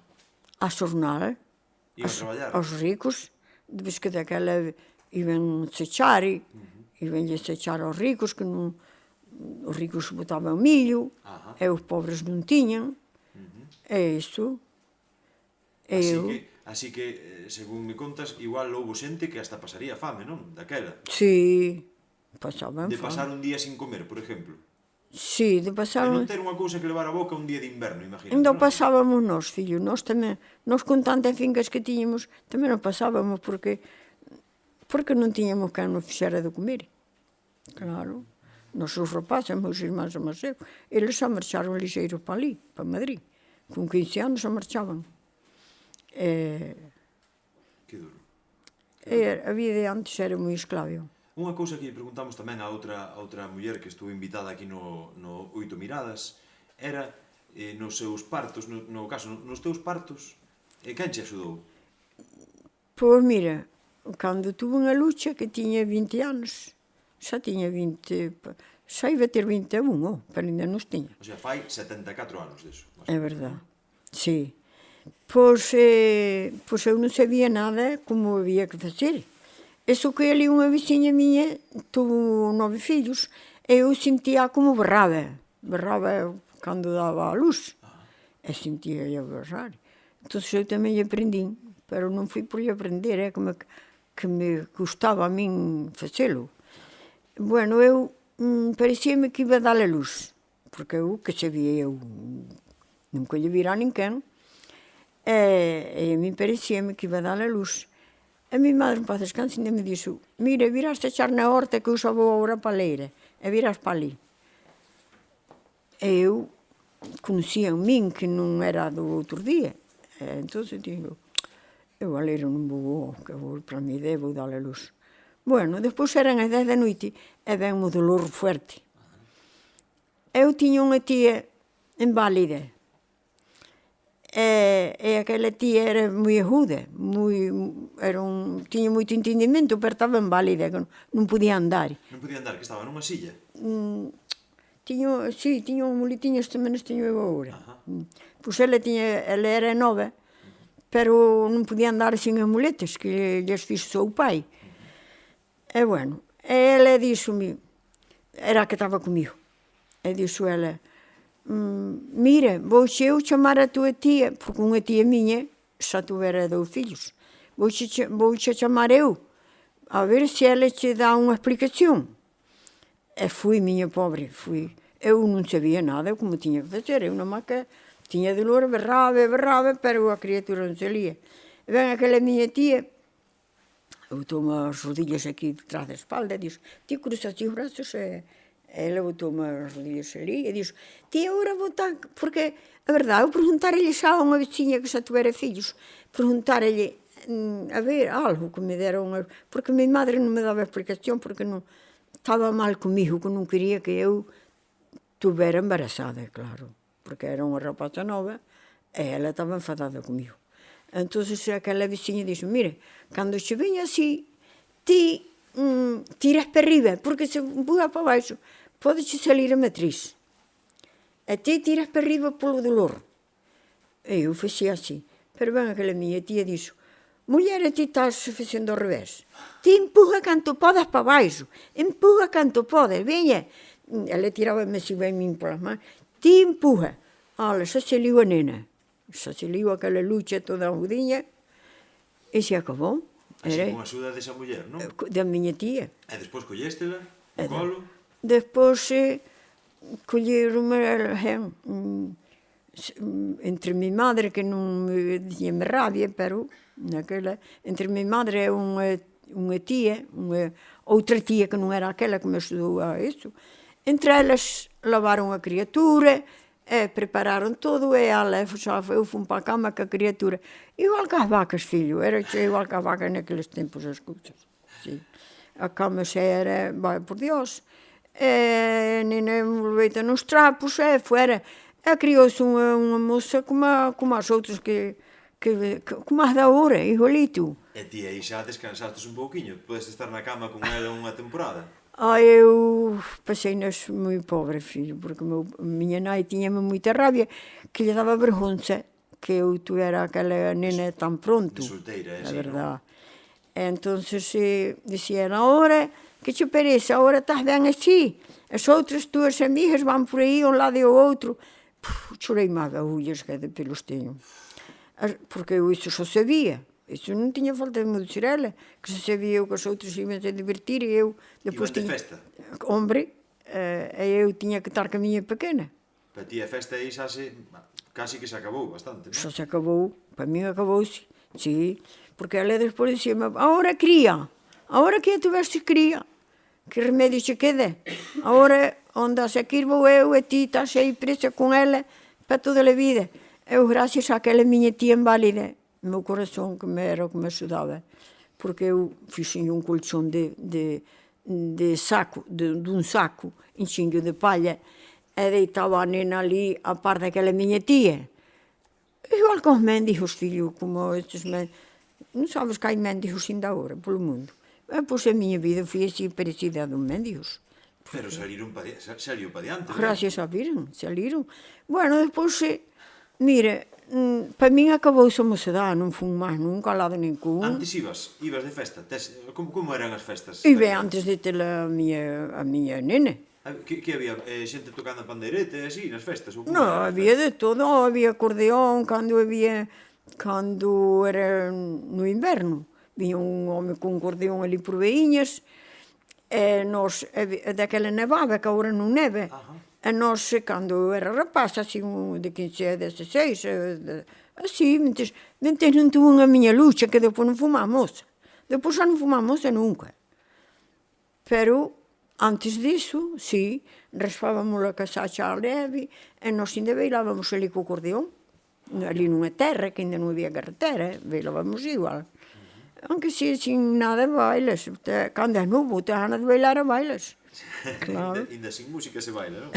a xornal, Iban a traballar? aos ricos, ves que daquela iban sechar, iban lle sechar aos ricos, que non, os ricos botaban millo, Ajá. e os pobres non tiñan, e iso. Así que, según me contas, igual houbo xente que hasta pasaría fame, non? Daquela. Sí, pasaban De fame. pasar un día sin comer, por exemplo. Sí, de De pasar... non ter unha cousa que levar a boca un día de inverno, imagínate, Ainda non? pasábamos nós, fillo, nós tamén, nós con tantas fincas que tiñamos, tamén nos pasábamos porque non tiñamos quen nos fixera de comer. Claro. Nosos rapaces, meus irmáns e máis eu, eles xa marcharon lixeiros para ali, para Madrid. Con 15 anos xa marchaban. Que duro. A vida de antes era moi esclavo. Unha cousa que lle preguntamos tamén a outra muller que estuvo invitada aquí no Oito Miradas era nos seus partos, no caso, nos teus partos, quen che axudou? Pois mira, cando tuve unha lucha que tiña 20 anos, xa tiña 20, xa iba a ter 21, pero ainda non os tiña. O sea, fai 74 anos deso. É verdad, sí. Pois eu non sabía nada como había que facer. Eso que ali unha veciña miña tuvo 9 fillos e eu sentía como berraba cando daba a luz. E sentía a berrar. Entón eu tamén lle aprendín, pero non fui por lle aprender, que me custaba a min facelo. Bueno, eu parecíame que iba a dar a luz, porque eu que sabía, eu nunca lle vira a ninguén, e a min parecíame que iba a dar a luz. A mi madre, en paz descanse, ainda me dixo, mira, viraste a echar na horta que eu xa vou agora para a leira. e viras para ali. E eu conhecia en min que non era do outro día. Entón, digo, eu a ler non vou, que vou para mí debo darle luz. Bueno, despois eran as 10 da noite e ven o dolor fuerte. Eu tiña unha tía inválida. E aquela tía era moi aguda, tiña moito entendimento, pero estaba inválida, que non podía andar. Non podía andar, que estaba nunha silla? Tiña un muletiño, este menos teño eu agora. Pois ela era nova, pero non podía andar sin as muletas, que lles fixo o pai. E bueno, ela dixo-me, era a que estaba comigo, e dixo ela, mira, vouche eu chamar a tua tía, porque unha tía miña xa tuvera 2 fillos, vouche chamar eu, a ver se ela che dá unha explicación. E fui, miña pobre, fui. Eu non sabía nada como tiña que facer, eu nomás que tiña dolor, berraba, pero a criatura non salía. E ven aquela miña tía, botou-me as rodillas aquí detrás da espalda, e dixo, ti cruzaste os brazos e ela botou-me as rodillas ali e dixo, ti agora botar, porque a verdade, eu perguntarelle xa a unha veciña que xa tuvera fillos, perguntarelle, a ver, algo que me deron, porque a minha madre non me daba explicación, porque non estaba mal comigo, que non quería que eu tuvera embarazada, claro, porque era unha rapaza nova e ela estaba enfadada comigo. Entón, aquela veciña dixo, mire, cando che veña así, ti tiras para arriba, porque se empuja para baixo, podeche salir a matriz. E ti tiras para arriba polo dolor. E eu fexía así. Pero ben, aquela miña tía dixo, muller, ti estás facendo ao revés. Ti empuja canto podes para baixo, empuja canto podes, veña. Ela tiraba-me así ben min polas mans. Ti empuja. Ola, xa se liu a nena. Xa se liu aquela lucha toda agudinha e se acabou. Así con a axuda desa muller, non? Da miña tía. E despois colléstela, o colo? Despois colleronme entre mi madre, que non me dicíame rabia, pero naquela, entre mi madre e unha tía, outra tía que non era aquela que me axudou a iso, entre elas lavaron a criatura, prepararon todo e eu fui para a cama com a criatura. Igual que as vacas, filho, era igual que as vacas naqueles tempos as cousas. Sí. A cama xa era, vai por Dios, a nena envolveita nos trapos e fuera. E criou-se unha moça como as outras como as da hora, igualito. E ti aí xa descansastes un pouquiño? Podes estar na cama con ela unha temporada? Eu pasei-nas moi pobre, filho, porque a miña nai tiñame moita rabia, que lle daba vergonza que eu tuera aquela nena tan pronto. De solteira, a verdade. Entón, dicía, ahora, que che parece, agora estás ben así, as outras túas amigas van por aí un lado e o outro. Chorei má agullas que de pelos teño. Porque eu iso xa sabía. Iso non tiña falta de me dicir ela, que se sabía eu que os outros iban a divertir e eu... Iban de festa? Hombre, e eu tiña que estar ca miña pequena. Para ti a festa aí xa casi que se acabou bastante, non? Xa se acabou, para min acabouse, sí, porque ela despois dixeme, agora cría, agora que ya tuveste cría, que remedio che queda? Agora, onde a seguir vou eu e ti estás aí presa con ela para toda a vida. Eu, gracias àquela miña tía inválida, o meu corazón que era o que me axudaba, porque eu fixen un colchón de saco, dun saco, enxinho de palha, e deitaba a nena ali a par daquela miña tía. Igual que os mendigos, filho, como estes mendigos. Non sabes que hai mendigos ainda agora, polo mundo. Pois a miña vida foi así parecida a dos mendigos. Pero saliu para diante, non? Gracias a Virgen, saliron. Bueno, despois, mira, para min acabouse a mocedade, non fun máis nunca ao lado ningún. Antes ibas de festa? Como eran as festas? Iba antes de ter a miña nena. Que había? Xente tocando a pandeireta e así, nas festas? Non, había de todo, había acordeón, cando era no inverno. Viña un home con acordeón ali por veiñas, e nos, daquela nevaba, que agora non neve. E nós, cando eu era rapaz, así, de 15 a 16, así, mentres non tuve a miña lucha, que depois non fomos moza. Depois xa non fomos moza nunca. Pero Antes disso, sí, raspábamos a casacha a leve e nós ainda bailábamos ali co acordeón. Ali nunha terra, que ainda non había carretera, bailábamos igual. Aunque si, sin nada bailas. Cando é novo, te ganas de bailar a bailas. Claro. Ainda sin música se baila, non?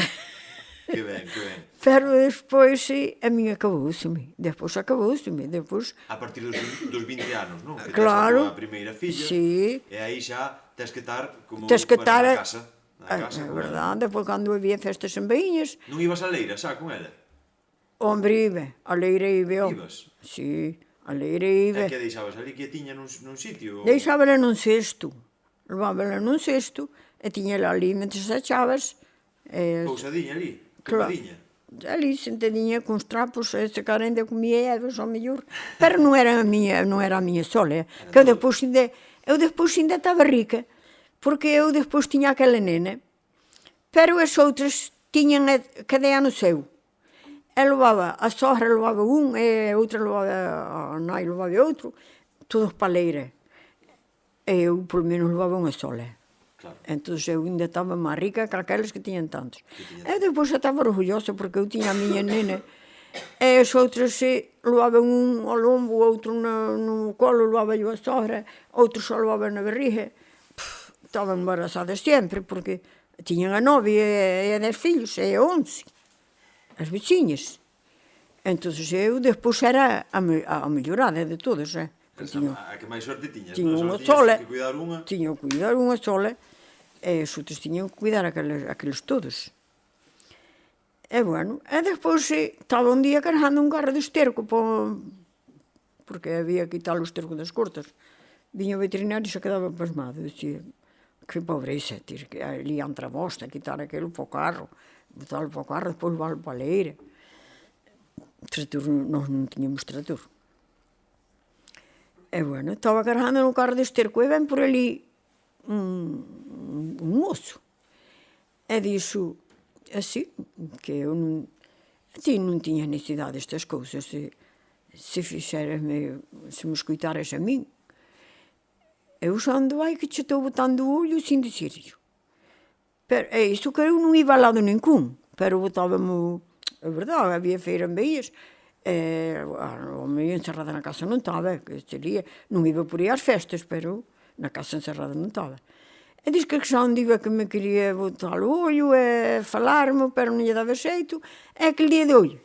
Que ben, que ben. Pero despois, a min acabouseme. Despois acabouseme. Despois, A partir dos 20 anos, non? Que claro, tes a tua primeira filla, sí. e aí xa tes que estar como Tes que vas estar na casa. Na é casa con ela. verdade, depois cando había festas en Baíñas, Non ibas a leira xa con ela? hombre, ibe, a leira ibe, Ibas? Sí, a leira E ibe. que deixabas ali quietiña nun sitio? Deixábala nun cesto. Levábala nun cesto e tiñela ali mentres achabas. Pousadinha ali? Claro. Tapadinha? Ali sentadinha con os trapos, se cara ainda comía ervas ao mellor. Pero non era a miña sola. Que eu depois ainda estaba rica, porque eu depois tiña aquela nena, pero as outras tiñan cada ano seu. E levaba, a sogra levaba un, e a outra levaba, a nai levaba outro, todos para a leira. E eu, polo menos, levaba unha sola. Claro. Entón eu ainda estaba máis rica que aquelas que tiñan tantos. E depois eu estava orgullosa porque eu tiña a miña nena e as outras levaban un ao lombo, outro no colo, levaba eu a sogra, outro só levaba na barriga. Estaban embarazadas sempre porque tiñan a 9 e a 10 filhos, e a 11, as veciñas. Entón eu despois era a mellorada de todas, A que máis sorte tiñas? Tiña unha Tiñas sola, que cuidar unha. tiña que cuidar unha sola, e os outros tiñan que cuidar aqueles todos. E bueno, e despois estaba un día cargando un carro de esterco, porque había que quitar o esterco das cortas. Viña o veterinario e se quedaba pasmado, dicía, que pobreza, ter que ali entre a bosta, quitar aquilo para o carro, botalo para o carro, depois levalo para a leira. Trator, nós non tiñamos trator. E bueno, estaba cargando no carro de esterco e ven por ali un mozo. E dixo así, que eu non tiña necesidade destas cousas, se me escoitaras a min. Eu xa ando vai que che estou botando o ollo sin dicirlo. É isto que eu non iba a lado ningún, pero botábamos, é verdade, había feira en Baías, o meio encerrada na casa non estaba, que sería, non iba por aí ás festas, pero na casa encerrada non estaba. E diz que xa onde iba que me quería botar o ollo e falarme, pero non lle daba xeito, e que el día de ollo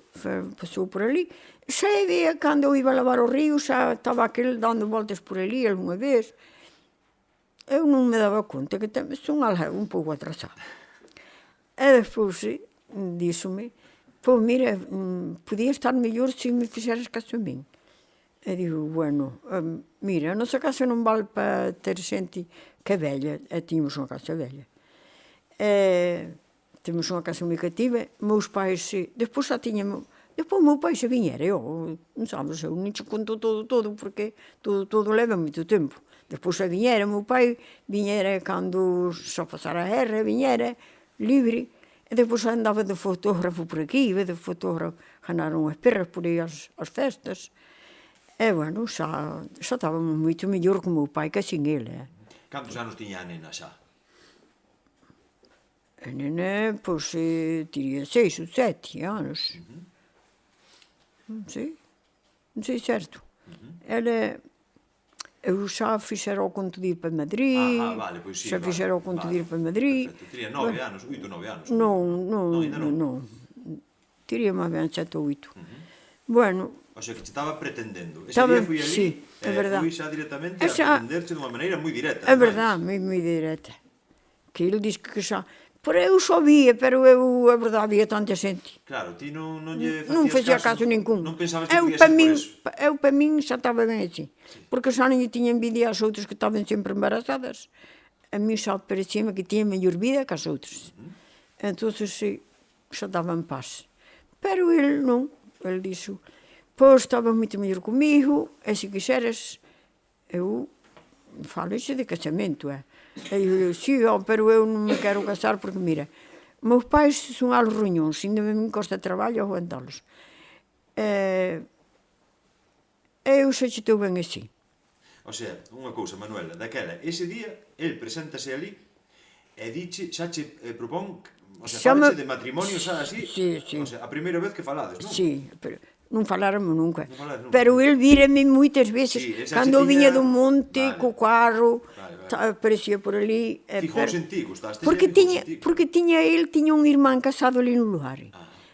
pasou por ali. Xa había, cando eu iba a lavar o río, xa estaba aquel dando voltas por ali algunha vez. Eu non me daba conta que son un pouco atrasada. E despois díxome, pois mira, podía estar mellor se me fixeras caso a min. E digo, bueno, mira, a nosa casa non vale para ter xente que é vella, e tiñamos unha casa vella. Temos unha casa moi cativa, meus pais, despois xa tiñamos, despois meu pai se viñera, non sabes, eu non che conto todo, porque todo leva moito tempo. Despois se viñera, meu pai viñera cando xa pasara a guerra, viñera libre, e despois andaba de fotógrafo por aquí, de fotógrafo, ganaron as perras por aí as festas. E, bueno, xa estábamos moito mellor con meu pai que sin ele. Cantos anos tiña a nena xa? A nena, pois, tiría 6 ou 7 anos. Non sei certo. Ela, eu xa fixera o conto de ir para Madrid, vale, pois sí, xa fixera o conto de ir para Madrid. Perfecto, tiría 9 anos, 8 ou 9 anos. Non. Tiría máis ben 7 ou 8. Bueno, O sea, que te estaba pretendendo. Ese Estaba- día fui ali, sí, é verdad. fui xa directamente a Esa- pretenderche dunha maneira moi directa. é verdade, moi direta. Que ele diz que xa... Por eu só vía, pero é verdade, había tanta xente. Claro, ti non lle Non facía facías caso ningún. Non pensabas que Eu podía pa ser por min, eso. eu pa min xa estaba ben así. Porque xa non lle tiña envidia ás outras que estaban sempre embarazadas. A mí xa parecíame que tiña mellor vida que as outras. Entón, xa estaba en paz. Pero ele non. Ele dixo, pois estaba moito mellor comigo, e se quixeres, eu falo de casamento, E eu, sí, pero eu non me quero casar porque, mira, meus pais son alos ruñóns, ainda me costa traballo aguantalos. Eu xa che estou ben así. O sea, unha cousa, Manuela, daquela, ese día, el preséntase ali, E diche, xa che propón, o sea, Xa me- falache de matrimonio xa así, Sí, sí. o sea, a primeira vez que falades, non? Sí, pero non faláramos nunca. Non falades nunca. Pero el vírame moitas veces, Sí, esa cando che viña tiña- do monte, Vale. co carro, Vale. aparecía por ali. Fijouse en ti, gustaste porque fijouse en ti. ele tiña un irmán casado ali no lugar.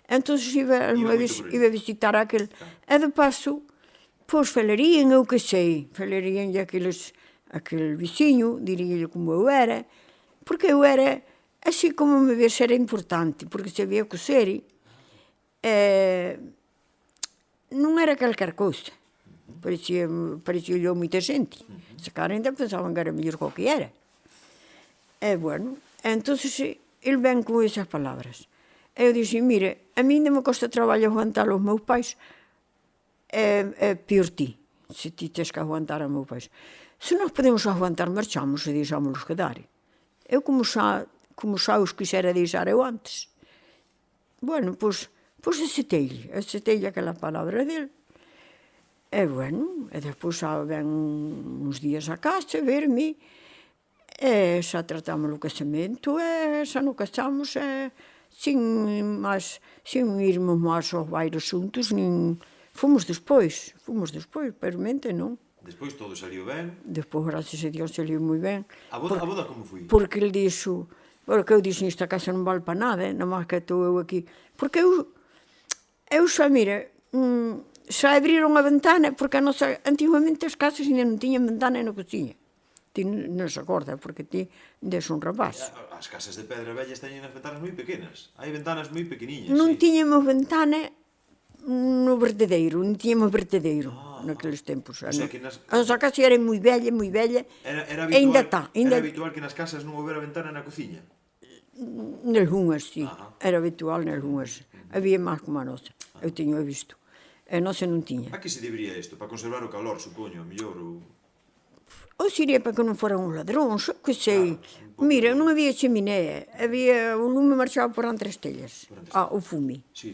Entón iba Iba unha moito vez, por ali. iba a visitar aquel. E de paso, pois falarían, eu que sei, falarían aquel veciño, dirían como eu era, porque eu era, así como me vese, era importante, porque sabía coser, non era calquer cousa. Parecía a moita xente. Se cara ainda pensaban que era mellor co que era. E, bueno, entón, ele ven con esas palabras. E eu dixen, mire, a mí ainda me costa traballo aguantar os meus pais, é pior ti, se ti tens que aguantar a meus pais. Se nós podemos aguantar, marchamos e deixámoslos quedar. Eu, como xa os quixera deixar eu antes. Bueno, pois aceitei aquela palabra dele. E, bueno, e despois xa ven uns días a casa a verme, e xa tratamos o casamento, e xa non casamos, sin irmos máis aos bailes xuntos, nin... Fomos despois, pero mente non. Despois todo saliu ben. Despois, gracias a Dios, saliu moi ben. A boda como foi? Porque ele dixo, porque eu dixo, esta casa non vale para nada, nada máis que estou eu aquí. Porque eu xa, mira, xa abriron a ventana, porque antigamente as casas ainda non tiñan ventana na cociña. Ti non se acorda, porque ti des un rapaz. As casas de pedra vellas teñen as ventanas moi pequenas. Hai ventanas moi pequeniñas. Non sí. tiñamos ventana no vertedeiro, non tiñamos vertedeiro naqueles tempos. O sea, que nas- A nosa casa era moi bella, Era e ainda está. Era habitual que nas casas non houbera ventana na cociña. Nalgunhas, sí. Ajá. Era habitual nalgunhas. Había máis como a nosa. Eu teño visto. A nosa non tiña. A que se debería isto? Para conservar o calor, supoño, mellor ou... Ou sería para que non foran os ladróns, que sei. Mira, non había cheminea. O lume marchaba por entre as tellas. O fume. Sí.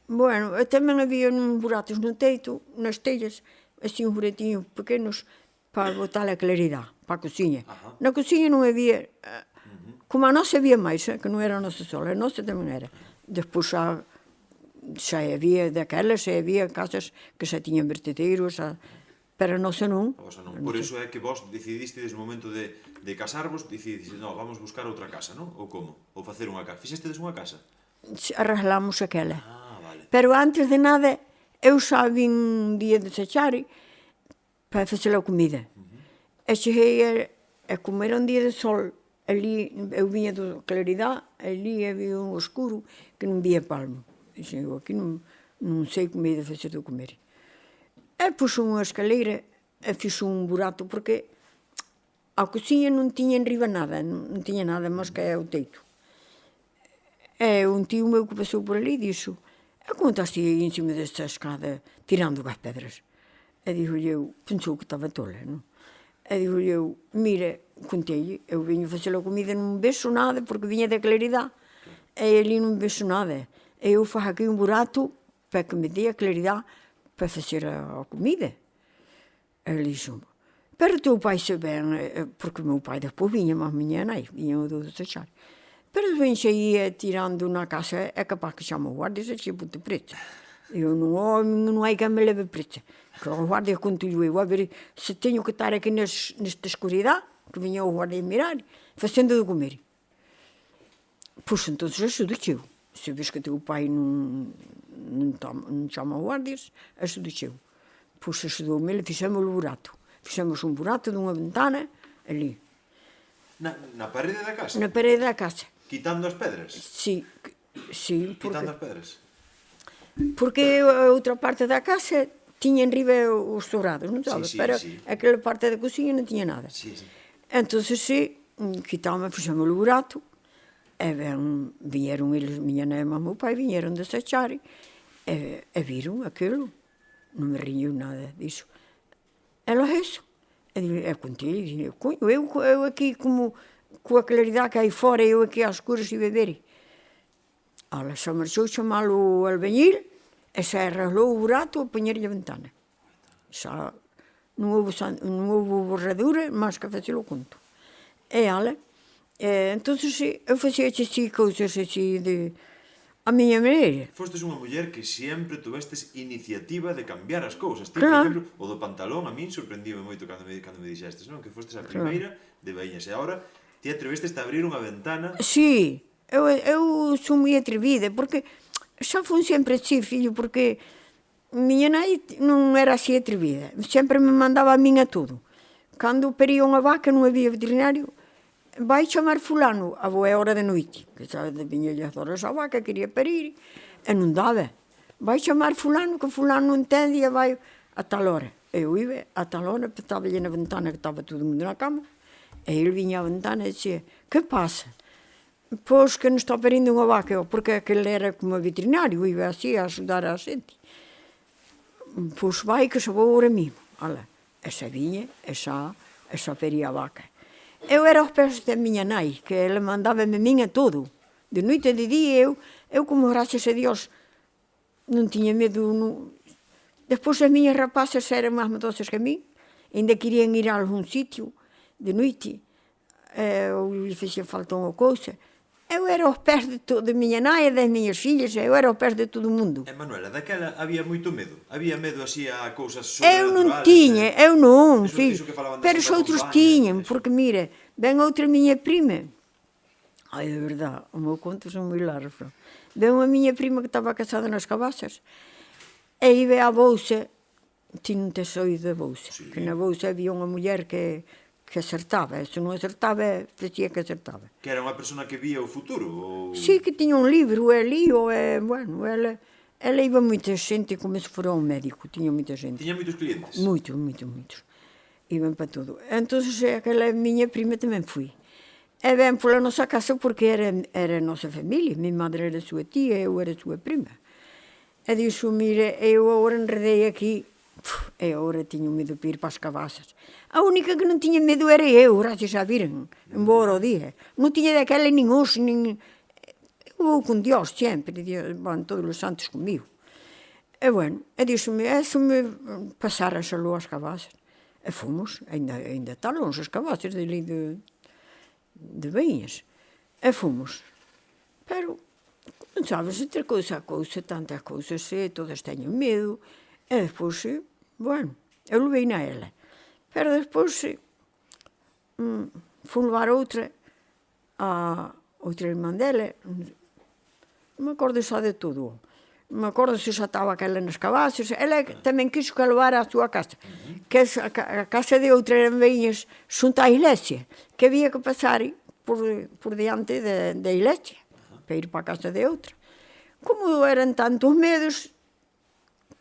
Bueno, tamén había uns buratos no teito, nas tellas, así uns buretiños pequenos, para botar a claridade, para a cociña. Ajá. Na cociña non había... Como a nosa había máis, que non era a nosa sola, a nosa tamén era. Despois xa había daquelas, xa había casas que xa tiñan vertedeiros, pero a nosa non. A vosa non. Por iso é que vos decidiste desde o momento de casarvos, decidiste, no, vamos buscar outra casa, non? Ou como? Ou facer unha casa. Fixestedes unha casa? Arreglamos aquela. Ah, vale. Pero antes de nada, eu xa vin un día de Sachari para facer a comida. E cheguei a comer un día de sol. Ali, eu viña do claridade, ali había un escuro que non vía palmo. Dixen, eu aquí non sei comida facer de comer. E puxo unha escaleira e fixo un burato, porque a cociña non tiña enriba nada, non tiña nada máis que o teito. E un tío meu que pasou por ali dixo, e como estás aí en cima desta escada tirando as pedras? E digo eu, pensou que estaba tola, non? E digo eu, mire, contei, eu viño facer a comida, non vexo nada, porque viña da claridade, e ali non vexo nada. E eu faço aquí un burato para que me dê a claridade para facer a comida. E ele dixo, pero teu pai se ben, porque o meu pai depois viña, mas miña nai, viña o do Sachar. Pero ven se ia tirando na casa, é capaz que chama o guardia e se che puta preta. Eu non hai que me leve preta. Que o guardia conto-lhe eu, a ver se teño que estar aquí nesta escuridade, que viña o guardia a mirar, facendo de comer. Pois, entón, axudo-che eu. Se ves que teu pai non chama guardias, axudo-che eu. Pois, axudou-me, ele fixemos o burato. Fixemos un burato dunha ventana, ali. Na parede da casa? Na parede da casa. Quitando as pedras? Sí, Quitando as pedras? Porque a outra parte da casa tiña enriba os sobrados, non sabes? Sí, Pero sí. aquela parte da cociña non tiña nada. Sí, sí. Entón, quitámos, fixemos o burato, e viñeron eles, miña nai e meu pai, viñeron de Sachari, e viron aquilo. Non me riñeu nada disso. E lo eso. E contei, coño, eu aquí como coa claridade que hai fora, eu aqui às escuras e beber. Ala, xa marchou chamar o albañil, e xa arreglou o burato a poñerlle a ventana. Xa non houve borradura, máis que facelo conto. E ela, entón, eu facía así cousas así a miña maneira. Fostes unha muller que sempre tuvestes iniciativa de cambiar as cousas. Ti, Claro. por exemplo, o do pantalón a min sorprendíme moito cando me dixestes, non? Que fostes a primeira de Baíñas. E agora ti atrevestes a abrir unha ventana. Sí, eu sou moi atrevida, porque xa fun sempre así, fillo, porque miña nai non era así atrevida. Sempre me mandaba a min a todo. Cando paría unha vaca non había veterinario, vai chamar fulano, a boa hora de noite, que xa viña as horas a vaca, quería parir, e non daba. Vai chamar fulano, que fulano entende, e vai a tal hora. Eu iba a tal hora, estaba na ventana, que estaba todo mundo na cama, e ele viña á ventana e dicía, que pasa? Pois que non está parindo unha vaca, porque aquele era como veterinario, iba así a axudar a xente. Pois vai que se vou ahora mismo. Ala, e xa viña, e xa paría a vaca. Eu era aos pés da miña nai, que ela mandaba-me a min a todo. De noite e de día, eu como gracias a Dios non tiña medo. Despois as miñas rapazas eran máis medosas que a min, ainda querían ir a algún sitio de noite, ou lhe facía falta unha cousa. Eu era aos pés de miña nai e das miñas fillas, eu era aos pés de todo o mundo. E Manuela, daquela había moito medo? Había medo así a cousas Eu non sobrenaturales? tiña, eu non, Iso fillo. que falaban da Pero os Santa outros Compaña, tiñan, eso. porque mira, ven outra miña prima. Ai, de verdade, o meu conto son moi largos. Ven unha miña prima que estaba casada nas Cabazas, e iba á Bousa, ti non tes oído de Bousa, Sí. que na Bousa había unha muller que acertaba, e se non acertaba, facía que acertaba. Que era unha persona que vía o futuro? Ou... Sí, que tiña un libro, e lío, e, bueno, ela iba moita xente como se fora un médico, tiña moita xente. Tiña moitos clientes? Moitos. Iban para todo. Entón, aquela miña prima tamén fui. E ven pola nosa casa porque era a nosa familia. Mi madre era a súa tía, eu era a súa prima. E dixo, mire, eu agora enredei aqui, e agora tiño medo para ir para as Cabazas. A única que non tiña medo era eu, gracias a Virgen, embora o día. Non tiña daquela nin os, nin... Eu vou con Dios sempre, van todos os santos comigo. E bueno, e dixo-me, se me pasara xa lo as Cabazas. E fomos, ainda está longe as Cabazas de Baíñas. E fomos. Pero, non sabes, entre cousa a cousa, tantas cousas, todas teñen medo. E despois, bueno, eu levei na ela. Pero despois, fui levar outra, a outra irmã dela, non me acordo xa de todo. Non me acordo se xa estaba aquela nas Cabazas. Ela tamén quixo que a levara á súa casa, que a casa de outra en Baíñas, xunto á iglesia, que había que pasar por diante da iglesia, para ir para a casa de outra. Como eran tantos medos,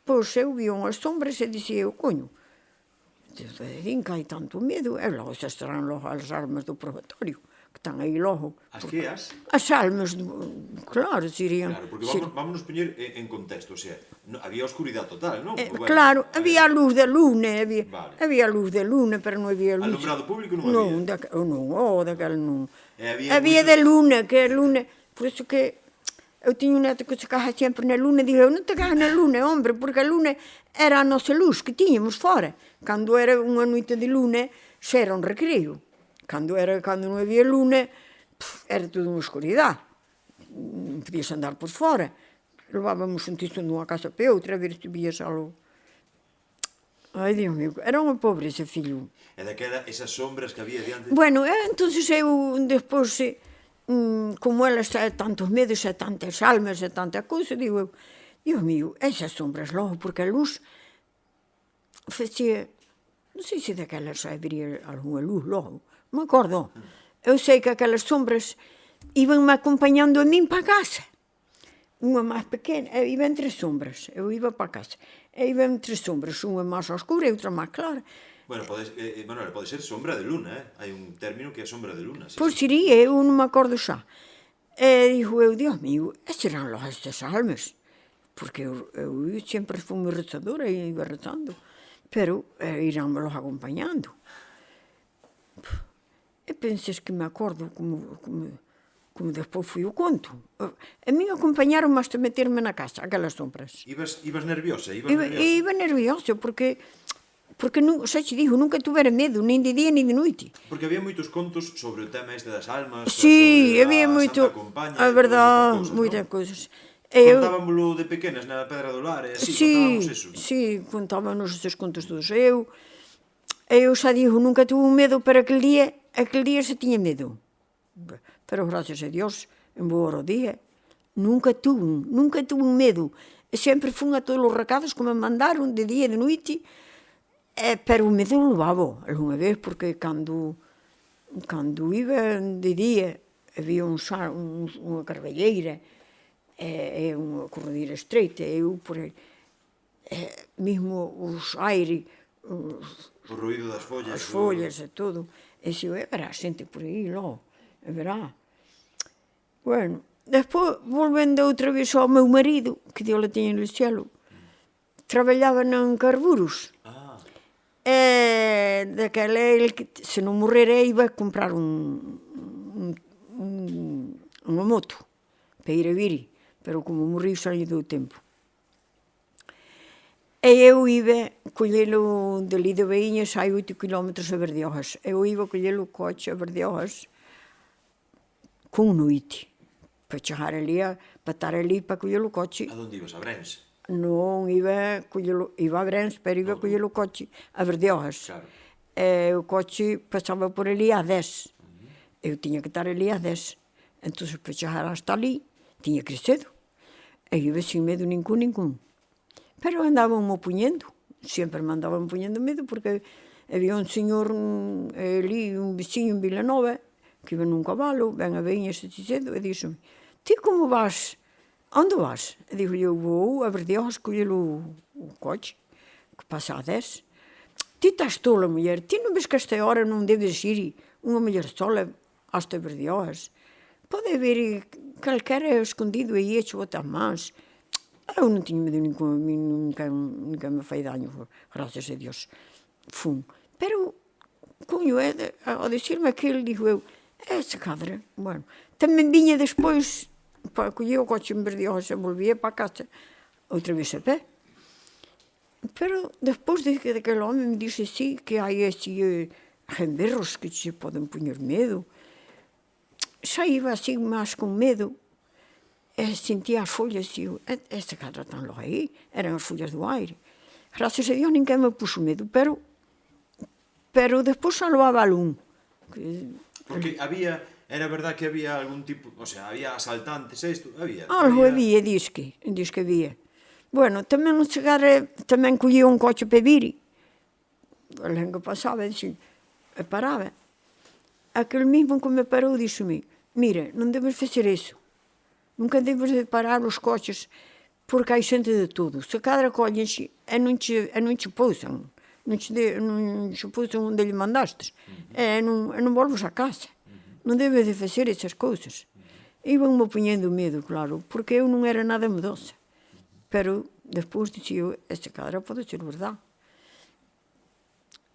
pois eu vi unhas sombras e dicía eu, coño, din que hai tanto medo, e logo xa estarán logo as almas do purgatorio, que están aí logo. As que as? As almas, claro, serían... Claro, porque vámonos poñer en contexto, o sea, había oscuridade total, non? Pues, bueno, claro, había a luz da luna, Vale. había a luz da luna, pero non había luz... Alumbrado público non había? Non, daquela non. E Había de luna, que a luna... Por iso que eu tiño un neto que se caja sempre na luna, e digo, non te cajas na luna, hombre, porque a luna era a nosa luz que tiñamos fora. Cando era unha noite de luna, xa era un recreo. Cando non había luna, era toda unha escuridade. Non podías andar por fora. Levábamos un tizo dunha casa para outra, a ver se vías algo. Ai, Dios mío, era unha pobreza, fillo. E daquela, esas sombras que había diante... Bueno, entonces eu, despois, como elas tantos medos e tantas almas e tanta cousa, digo eu, Dios mío, esas sombras logo, porque a luz facía, non sei se daquelas habería algunha luz logo, non me acordo. Eu sei que aquelas sombras iban-me acompañando a min para a casa. Unha máis pequena, iba entre sombras, eu iba para a casa, e iba entre sombras, unha máis oscura e outra máis clara. Bueno, Manuel, pode ser sombra de luna, Hai un término que é sombra de luna. Pois sería, eu non me acordo xa. E digo eu, Dios mío, serán logo estas almas? Porque eu sempre fui moi rezadora e iba rezando, pero iránme logo acompañando. E pensas que me acordo como despois foi o conto. A min acompañaron hasta meterme na casa, aquelas sombras. Ibas nerviosa? Iba nerviosa, porque porque xa te digo, nunca tuvera medo, nin de día nin de noite. Porque había moitos contos sobre o tema este das almas, Sí, sobre había a moito, Santa Compaña a e todas verdad, esas cousas, moitas non? cousas. Eu, Contábamoslo de pequenas na Pedra do Lar, e así, contábamos sí, eso. sí, contábanos estes contos todos. Eu xa digo, nunca tuve un medo, pero aquel día xa tiña medo. Pero gracias a Dios, en boa hora o día, nunca tuve un medo. E sempre fun a todos os recados que me mandaron, de día e de noite, pero o medo levaba, algunha vez, porque cando iba de día, había unha carballeira, e unha corredeira estreita, e eu por aí, mesmo os aires, O ruído das follas. as follas e todo, e se verá xente por aí, logo, e verá. Bueno, despois, volvendo outra vez ao meu marido, que Dios le teña no cielo, traballaba en Carburos, Ah, e daquela el, se non morrera, iba a comprar unha moto para ir a vir, pero como morri xa lle deu tempo. E eu iba collelo dali de Baíñas, hai 8 kilómetros a Berdeojas. Eu iba collelo o coche a Berdeojas con noite, para chegar ali, para estar ali para collelo o coche. a donde ibas? A Brens? Non iba a Brens, pero iba a collelo o coche a Berdeojas. Claro. E o coche pasaba por ali a 10. Eu tiña que estar ali a 10. Entón, para chegar hasta ali, tiña que ir cedo. E iba sin medo ningún. Pero andaban-me poñendo. Sempre me andaban poñendo medo, porque había un señor ali, un veciño en Vilanova, que iba nun cabalo, ven a Baíñas cedo, e dixo-me: ti como vas? Onde vas? E digo, eu vou a Berdeojas coller o coche, que pasa a 10. Ti estás tola, muller, ti non ves que a esta hora non debes ir unha muller sola hasta Berdeojas? Pode haber calquera escondido aí hecho botas más. Eu non tiño medo ningún, nunca me fai daño, gracias a Dios. Fun. Pero, coño, ao dicirme aquilo, digo eu, esa cadra, bueno. Tamén viña despois, collía o coche en Berdeojas e volvía para casa, outra vez a pé. Pero despois de que aquel home me dixe así, que hai así gamberros que se poden poñer medo, xa iba así máis con medo, e sentía as follas e eu, esta cadra tan logo aí, eran as follas do aire. Gracias a Dios ninguén me puxo medo, pero despois salvaba algún. Porque era verdad que había algún tipo, o sea, había asaltantes, isto, había. Algo había, disque había. Bueno, tamén non chegara, tamén collía un coche para vir, alguén que pasaba, e paraba. Aquel mismo que me parou, dixo-me, mira, non debes facer iso, nunca debes de parar os coches, porque hai xente de todo. Se cadra collenxe e non che pousan, non che pousan onde lle mandastes, e non volves a casa. Non debes de facer esas cousas. Iban-me poñendo medo, claro, porque eu non era nada medosa. Pero despois dixi eu, esta cadra pode ser verdade.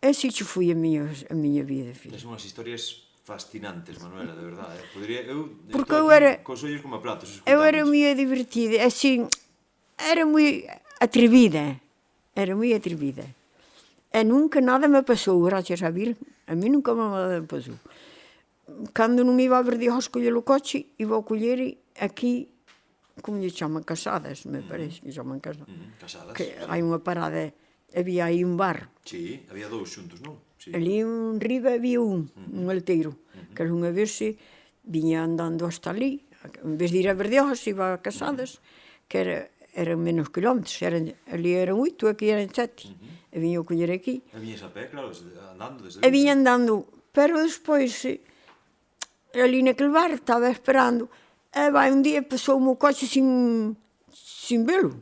E así che foi a miña vida, filha. Son as historias fascinantes, Manuela, de verdade. Porque eu era... Cos ollos como a platos. Eu era moi divertida, assim, era moi atrevida. E nunca nada me pasou, gracias a Virgen. A mí nunca nada me pasou. Cando non iba a Berdeojas coller o coche, iba a coller aquí, como lle chaman, Casadas, me parece que chaman Casadas. Casadas. Que hai unha parada, había aí un bar. Sí, había dous xuntos, non? Sí. Ali en riba había un alteiro, que algunha vez viña andando hasta ali, en vez de ir a Berdeojas, iba a Casadas, que eran menos kilómetros, ali eran 8, aquí eran 7, e viña a coller aquí. E viñas a pé, claro, andando desde... E viña andando, pero despois, ali naquele bar, estaba esperando, e vai, un día pasou-me o coche sin velo.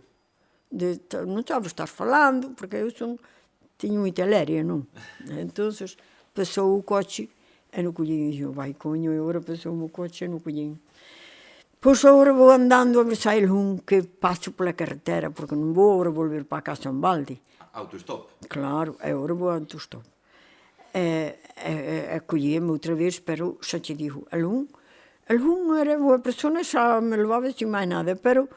Non estava a estar falando, porque eu teño moita aléria, non? Entón, pasou o coche e non collín. E eu, vai, coño, e agora pasou-me o coche e non collín. Pois agora vou andando a ver se hai algún que paso pola carretera, porque non vou agora volver para a casa en balde. Autostop. Claro, e agora vou a autostop. E collíame outra vez, pero xa te digo, algún era boa persona, xa me levaba sin máis nada, pero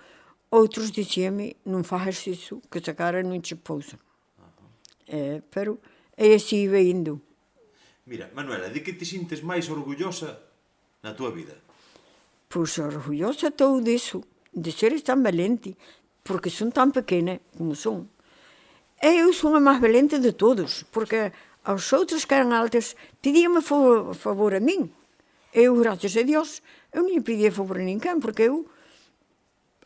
outros dicíame, non fagas iso, que esa cara non che pousa. Pero é así iba indo. Mira, Manuela, de que te sintes máis orgullosa na túa vida? Pois orgullosa estou disso, de seres tan valente, porque son tan pequena como son. E eu son a máis valente de todos, porque aos outros que eran altas pedíame favor a min. Eu, gracias a Dios, eu non pedía favor a ninguén, porque eu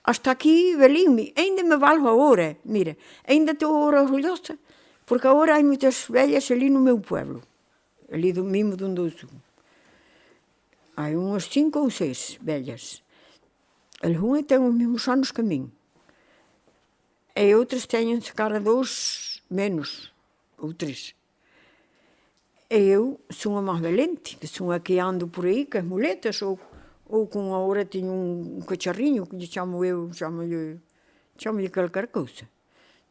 hasta aquí valíme, ainda me valgo agora, mira, ainda estou agora orgullosa, porque agora hai moitas vellas ali no meu pueblo, ali do mimo de onde eu sou. Hai unhas 5 ou 6 vellas. Algunha ten os mesmos anos que min. E outras teñen se cara 2 menos, ou 3. E eu son a máis valente, que son a que ando por aí, com as muletas, ou com agora teño un cacharriño, que lle chamo eu, chamo-lle calquer cousa.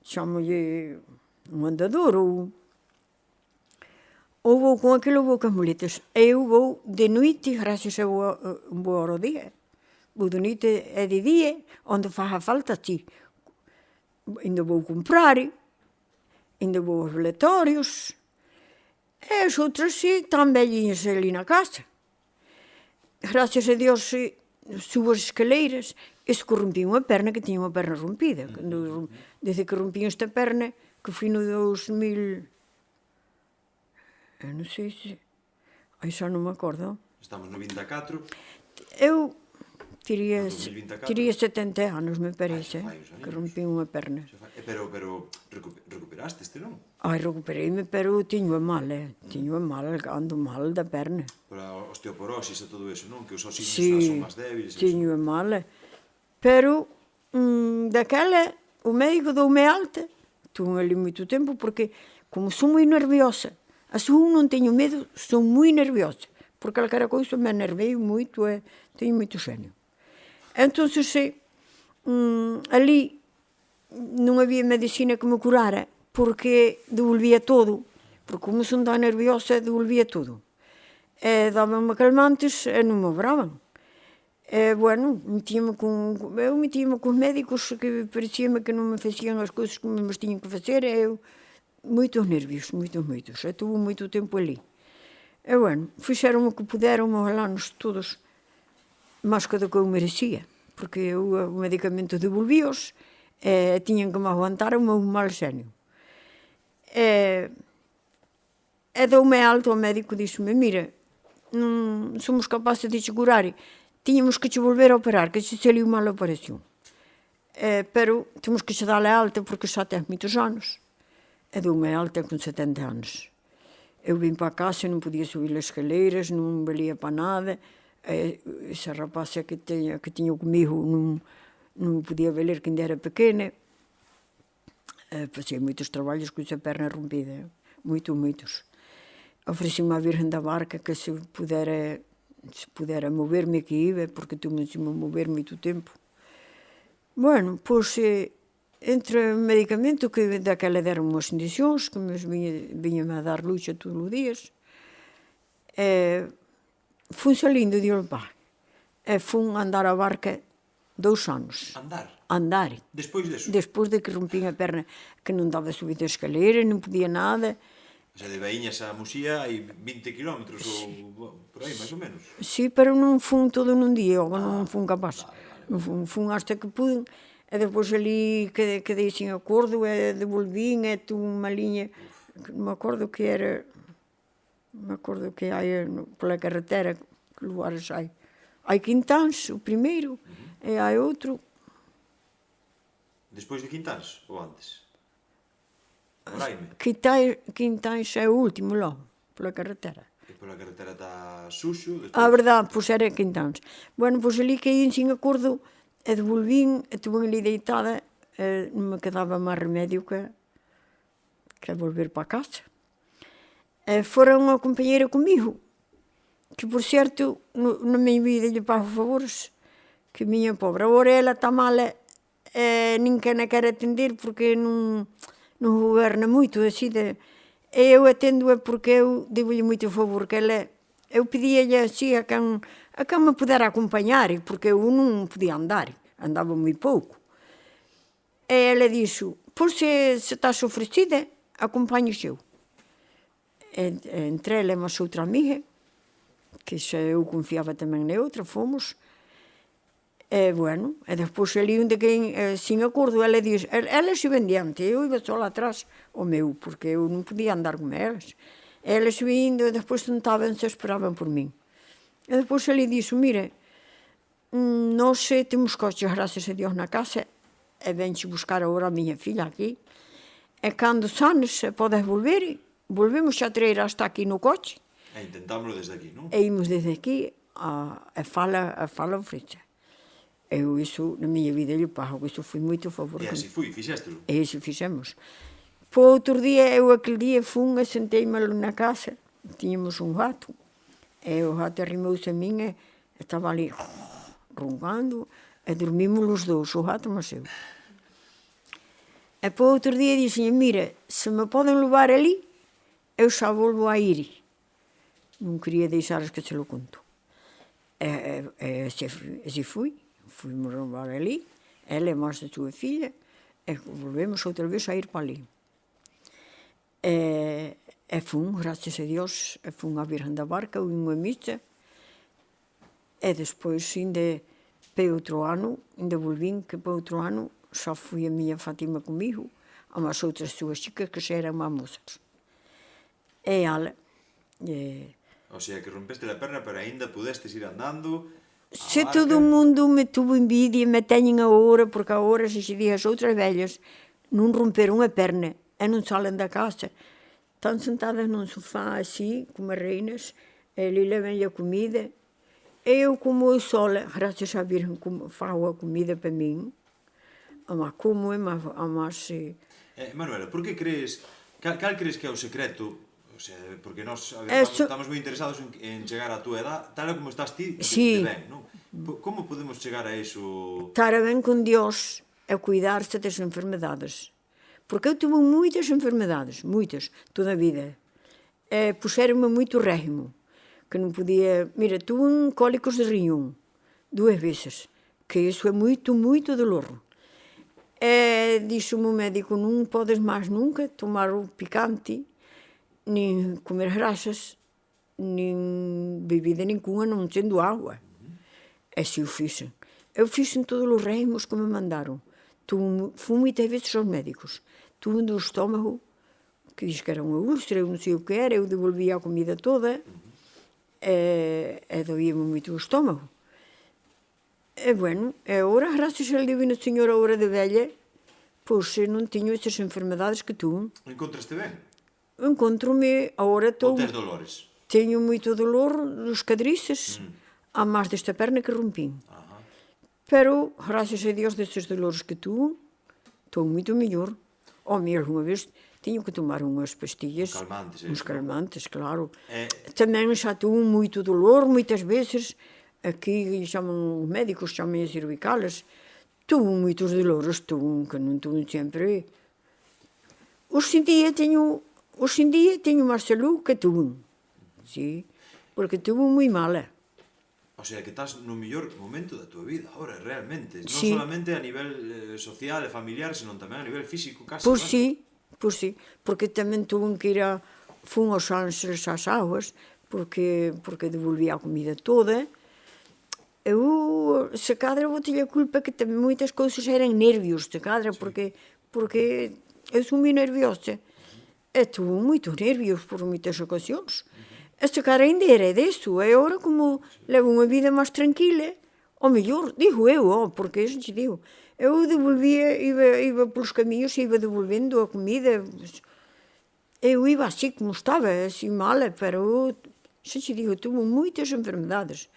Chamo-lle un andador, ou vou con aquilo, vou com as muletas. Eu vou de noite, gracias a vou ao día. Vou de noite e de día, onde faja falta, ti. Ainda vou comprar, ainda vou aos velatorios. E as outras, están velhinhas ali na casa. Gracias a Dios, subo as escaleiras, e se corrompi unha perna, que tiña unha perna rompida. Desde que rompí esta perna, que fui no 2000... Eu non sei se... Ai, xa non me acordo. Estamos no 24. Eu teria 2024. 70 anos, me parece, que rompí unha perna. Pero recuperaste este, non? Ai, recupereime, pero tiño mal, tiño mal, ando mal da perna. Por a osteoporosis e todo eso, non? Que os osiños son máis débiles. Tiño mal, pero daquela o médico doume alta, tuve ali moito tempo, porque como son moi nerviosa, a según non teño medo, son moi nerviosa, porque calquera cousa me enervei moito e teño moito xenio. Entón, ali non había medicina que me curara, porque devolvía todo, porque como son tan nerviosa, devolvía todo. E daban-me calmantes e non me obraban. E, bueno, eu metíame con os médicos que parecíame que non me facían as cousas como me tiñan que facer, e eu, moitos nervios, moitos. E tuve moito tempo ali. E, bueno, fixeron o que puderon, alanos todos, máis que do que eu merecía, porque eu o medicamento devolvíos, e tiñan que me aguantar o meu mal xenio. E doume alto ao médico, díxome, mira, non somos capaces de che curar, tiñamos que che volver a operar, que se saliu mal a operación. Pero temos que che darle alta porque xa tens moitos anos. E doume alta con 70 anos. Eu vim para casa, non podía subir as escaleiras, non valia para nada. Esa rapaza que tiña comigo non podia valer que ainda era pequena. Facía moitos traballos con esa perna rompida, moitos. Ofreci-me a Virgen da Barca que se pudera mover-me que iba, porque tuve encima a mover moito tempo. Bueno, pois, entre o medicamento que daquela deron unhas inyeccións, que me viñame a dar lucha todos os días, fun salindo de Olpá, e fun andar a barca 2 anos. Andar. Despois deso? Despois de que rompín a perna, que non daba subir a escalera, non podía nada. O sea, de Baíñas a Muxía hai 20 kilómetros ou por aí, máis ou menos. Sí, pero non fun todo nun día, non fun capaz. Fun hasta que pude, e depois ali quedei sin acordo, e devolvín, e tuve unha liña, me acordo que hai pola carretera, que lugares hai. Hai Quintáns, o primeiro, e hai outro. Despois de Quintáns ou antes? Moraime. Quintáns é o último logo, pola carretera. E pola carretera está Suxo. A verdade, pois era Quintáns. Bueno, pois ali caí sin acordo, e devolvín, e tuve ali deitada, e non me quedaba máis remedio que volver para casa. E fora unha compañera comigo, que, por certo, na minha vida lle pago favores, que miña pobre. Agora ela está mala, e ninguén a quer atender, porque non goberna moito, así de... E eu atendo-a porque eu debo-lhe moito favor, que ela... Eu pedía-lhe así a quen me pudera acompañar, porque eu non podía andar, andaba moi pouco. E ela dixo, pois se estás ofrecida, acompaño eu. Entre ela e uma outra amiga, que xa eu confiaba tamén na outra, fomos. E, bueno, e depois ali onde que, sin acordo, ela diz, elas iban diante, eu iba só lá atrás, o meu, porque eu non podía andar con elas. Elas vindo, e depois sentavam-se e esperaban por min. E depois ali dixo, mire, nós temos coches, graças a Dios, na casa, e venche buscar agora a miña filha aquí, e cando sanes podes volver, volvemos a traer hasta aquí no coche, E intentámoslo desde aquí, non? e imos desde aquí a fala o frecha. Eu iso, na miña vida, lle pago, iso foi moito favor. E así fui, fixéstelo. E iso fixemos. Po outro día, eu aquel día fun e sentei-me na casa, tiñamos un gato, e o gato arrimouse a min e estaba ali roncando, e dormimos os dous, o gato mas eu. E po outro día dixen, mira, se me poden levar ali, eu xa volvo a ir. Non quería deixares que se lo conto. E así fomos levar ali, ela e máis a súa filha, e volvemos outra vez a ir para ali. E fun, gracias a Dios, e fun a Virgen da Barca, unha misa, e despois, inde, pe outro ano, inde volvín, que pe outro ano, xa fui a miña Fátima comigo, a máis outras súas chicas que xa eran mamosas. E ela... O sea, que rompeste a perna, pero aínda pudestes ir andando. Se todo o mundo me tuvo envidia, me teñen agora, porque agora, se xe di as outras vellas, non romperon a perna, e non salen da casa. Están sentadas nun sofá así, como reinas, e ali levan a comida. Eu, como eu sola, gracias a Virgen, fago a comida para min, a má como, a más... Manuela, por que crees, cal crees que é o secreto? O sea, porque nós estamos moi interesados en chegar á túa edad, tal como estás ti, de ben, non? Como podemos chegar a iso? Estar ben con Dios e cuidarse das enfermedades. Porque eu tuve moitas enfermedades, moitas, toda a vida. E puxeronme moito régimen, que non podía... Mira, tuve cólicos de riñón, 2 veces, que iso é moito, moito dolor. E dixo-me o médico, non podes máis nunca tomar o picante, nin comer grasas, nin bebida ninguna, non sendo agua. E se o fixen. Eu fixen todos os régimes que me mandaron. Fui moitas veces aos médicos. Tuve do estómago, que diz que era unha úlcera, eu non sei o que era, eu devolvía a comida toda, e doía-me moito o estómago. E, bueno, e agora, graças ao Divino Señor, a hora de velha, pois non teño estas enfermedades que tuve. Encontraste ben? Encontro-me, agora estou... Ou tes dolores? Teño moito dolor dos cadrices, a máis desta perna que rompín. Pero, gracias a Dios, destes dolores que tuve, estou moito mellor. Home, alguma vez teño que tomar unhas pastillas. Uns calmantes, claro. Tamén xa tuve moito dolor, moitas veces, aquí chaman os médicos, chaman as cervicales. Tuve moitos dolores, que non tuve sempre. Hoxe en día teño máis salud que tuve. Sí, porque tuve moi mala. O sea, que estás no mellor momento da tua vida, ahora, realmente. Non Sí. solamente a nivel social e familiar, senón tamén a nivel físico, casi. Pois sí, porque tamén tuve que ir fun aos Ángeles ás aguas, porque devolvía a comida toda. Eu, se cadra, vou ter a culpa que tamén moitas cousas eran nervios, se cadra, porque eu sou moi nerviosa. E tuve moitos nervios por moitas ocasións. E se cadra ainda era deso, e agora como levo unha vida máis tranquila, o mellor, digo eu, porque eso te digo, eu devolvía, iba polos camiños e iba devolvendo a comida. Eu iba así como estaba, así mala, pero, xa te digo, tuve moitas enfermedades.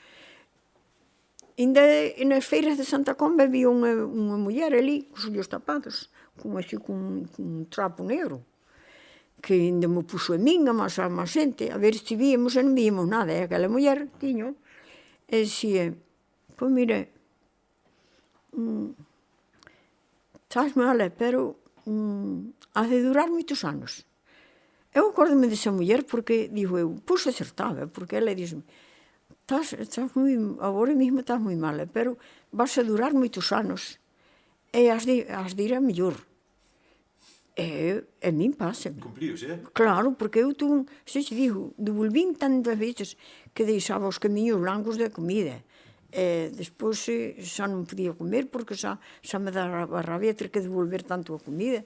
Ainda nas feiras de Santa Comba había unha muller ali, cos ollos tapados, con un trapo negro, que ainda me puxo a min, a máis xente, a ver se víamos, e non víamos nada, e aquela muller tiño, e dixía, pois mira, estás mala, pero has de durar moitos anos. Eu acórdome desa muller porque, digo eu, pois acertaba, porque ela dixo-me, agora mesmo estás moi mala, pero vas a durar moitos anos, e has de ir a mellor. A mim passa-me. Cumpriu-se, é? Claro, porque eu se te digo, devolvi-me tantas vezes que deixava os caminhos blancos da comida. Depois xa non podía comer porque xa me daba rabia ter que devolver tanto a comida.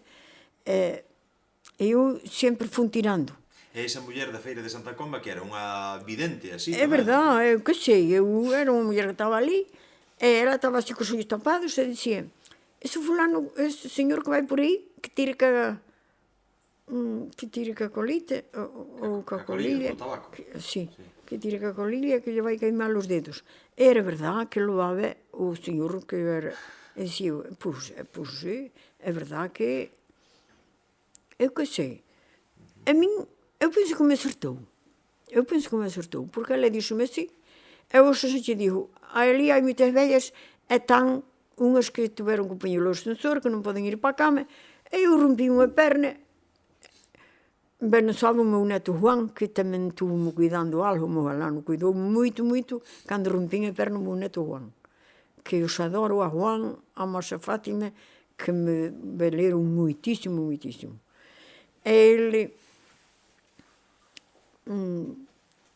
Eu sempre fun tirando. E esa muller da feira de Santa Comba que era unha vidente, así? É verdade, eu que sei, eu era unha muller que estaba ali, e ela estaba así cos ollos tapados e dicía, ese fulano, ese señor que vai por aí, que tire ca colite, ou ca colilla, sí, que tire ca colilla que lle vai queimar os dedos. Era verdade que loaba o señor que era, e dicía, pois, é verdade que, eu que sei, a min, eu penso que me acertou. Porque ela dixo-me así. Eu xa te digo, ali hai moitas vellas e tan unhas que tiveron que poñer o ascensor, que non poden ir para a cama, e eu rompi unha perna. Ben, sabe o meu neto Juan, que tamén tuvo-me cuidando algo, o meu alano cuidou moito, cando rompín a perna o meu neto Juan. Que eu xa adoro a Juan, a Masa Fátima, que me valeron moitísimo. E ele...